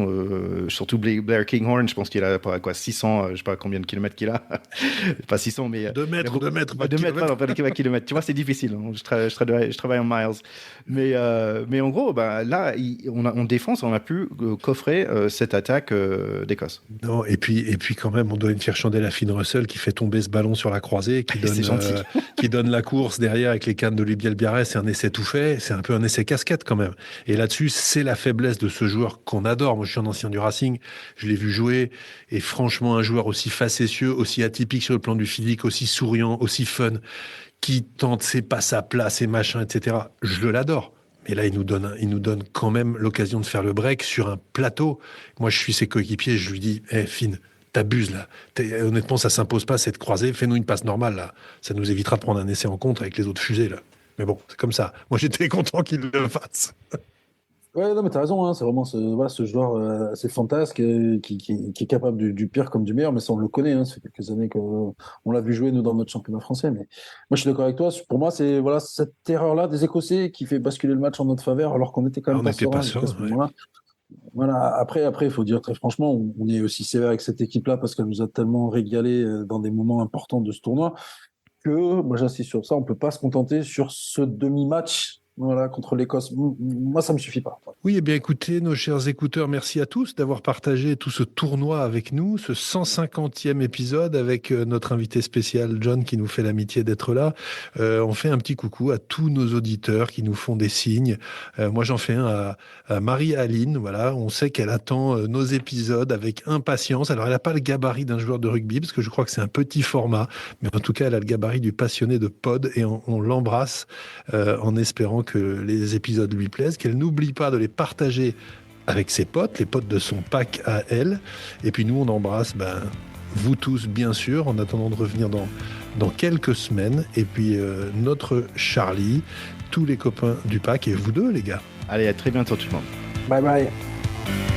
Speaker 1: surtout Blair Kinghorn, je pense qu'il a quoi 600, je sais pas combien de kilomètres qu'il a, pas 600 mais
Speaker 2: 2 mètres, pas
Speaker 1: kilomètres. Tu vois, c'est difficile. Je travaille en miles, mais en gros, là, en défense, on a pu coffrer cette attaque d'Écosse.
Speaker 2: Non, et puis quand même, on doit une faire chandelle à Finn Russell qui fait tomber ce ballon sur la croisée, qui donne la course derrière avec les cannes de Lubiel Biarrez. C'est un essai tout fait, c'est un peu un essai casquette quand même. Et là-dessus, c'est la faiblesse de ce joueur qu'on adore. Moi, je suis un ancien du Racing, je l'ai vu jouer, et franchement, un joueur aussi facétieux, aussi atypique sur le plan du physique, aussi souriant, aussi fun, qui tente ses passes à plat, ses machins, etc. Je l'adore. Et là, il nous donne quand même l'occasion de faire le break sur un plateau. Moi, je suis ses coéquipiers, je lui dis, Finn, t'abuses là. Honnêtement, ça s'impose pas cette croisée. Fais-nous une passe normale là. Ça nous évitera de prendre un essai en contre avec les autres fusées là. Mais bon, c'est comme ça. Moi, j'étais content qu'il le fasse.
Speaker 3: Ouais, non, mais t'as raison, hein, c'est vraiment ce joueur assez fantasque qui est capable du pire comme du meilleur, mais ça, on le connaît, hein, ça fait quelques années qu'on l'a vu jouer, nous, dans notre championnat français. Mais moi, je suis d'accord avec toi. Pour moi, c'est cette erreur-là des Écossais qui fait basculer le match en notre faveur, alors qu'on était quand même pas serein à ce moment-là. Voilà. Après, il faut dire très franchement, on est aussi sévère avec cette équipe-là parce qu'elle nous a tellement régalé dans des moments importants de ce tournoi que, moi, j'insiste sur ça, on peut pas se contenter sur ce demi-match. Voilà, contre l'Écosse. Moi, ça me suffit pas.
Speaker 2: Oui, eh bien, écoutez, nos chers écouteurs, merci à tous d'avoir partagé tout ce tournoi avec nous, ce 150e épisode avec notre invité spécial, John, qui nous fait l'amitié d'être là. On fait un petit coucou à tous nos auditeurs qui nous font des signes. Moi, j'en fais un à Marie-Aline. Voilà, on sait qu'elle attend nos épisodes avec impatience. Alors, elle n'a pas le gabarit d'un joueur de rugby, parce que je crois que c'est un petit format, mais en tout cas, elle a le gabarit du passionné de pod, et on l'embrasse en espérant que les épisodes lui plaisent, qu'elle n'oublie pas de les partager avec ses potes, les potes de son pack à elle. Et puis nous, on embrasse vous tous, bien sûr, en attendant de revenir dans quelques semaines. Et puis notre Charlie, tous les copains du pack et vous deux, les gars.
Speaker 1: Allez, à très bientôt tout le monde.
Speaker 3: Bye bye.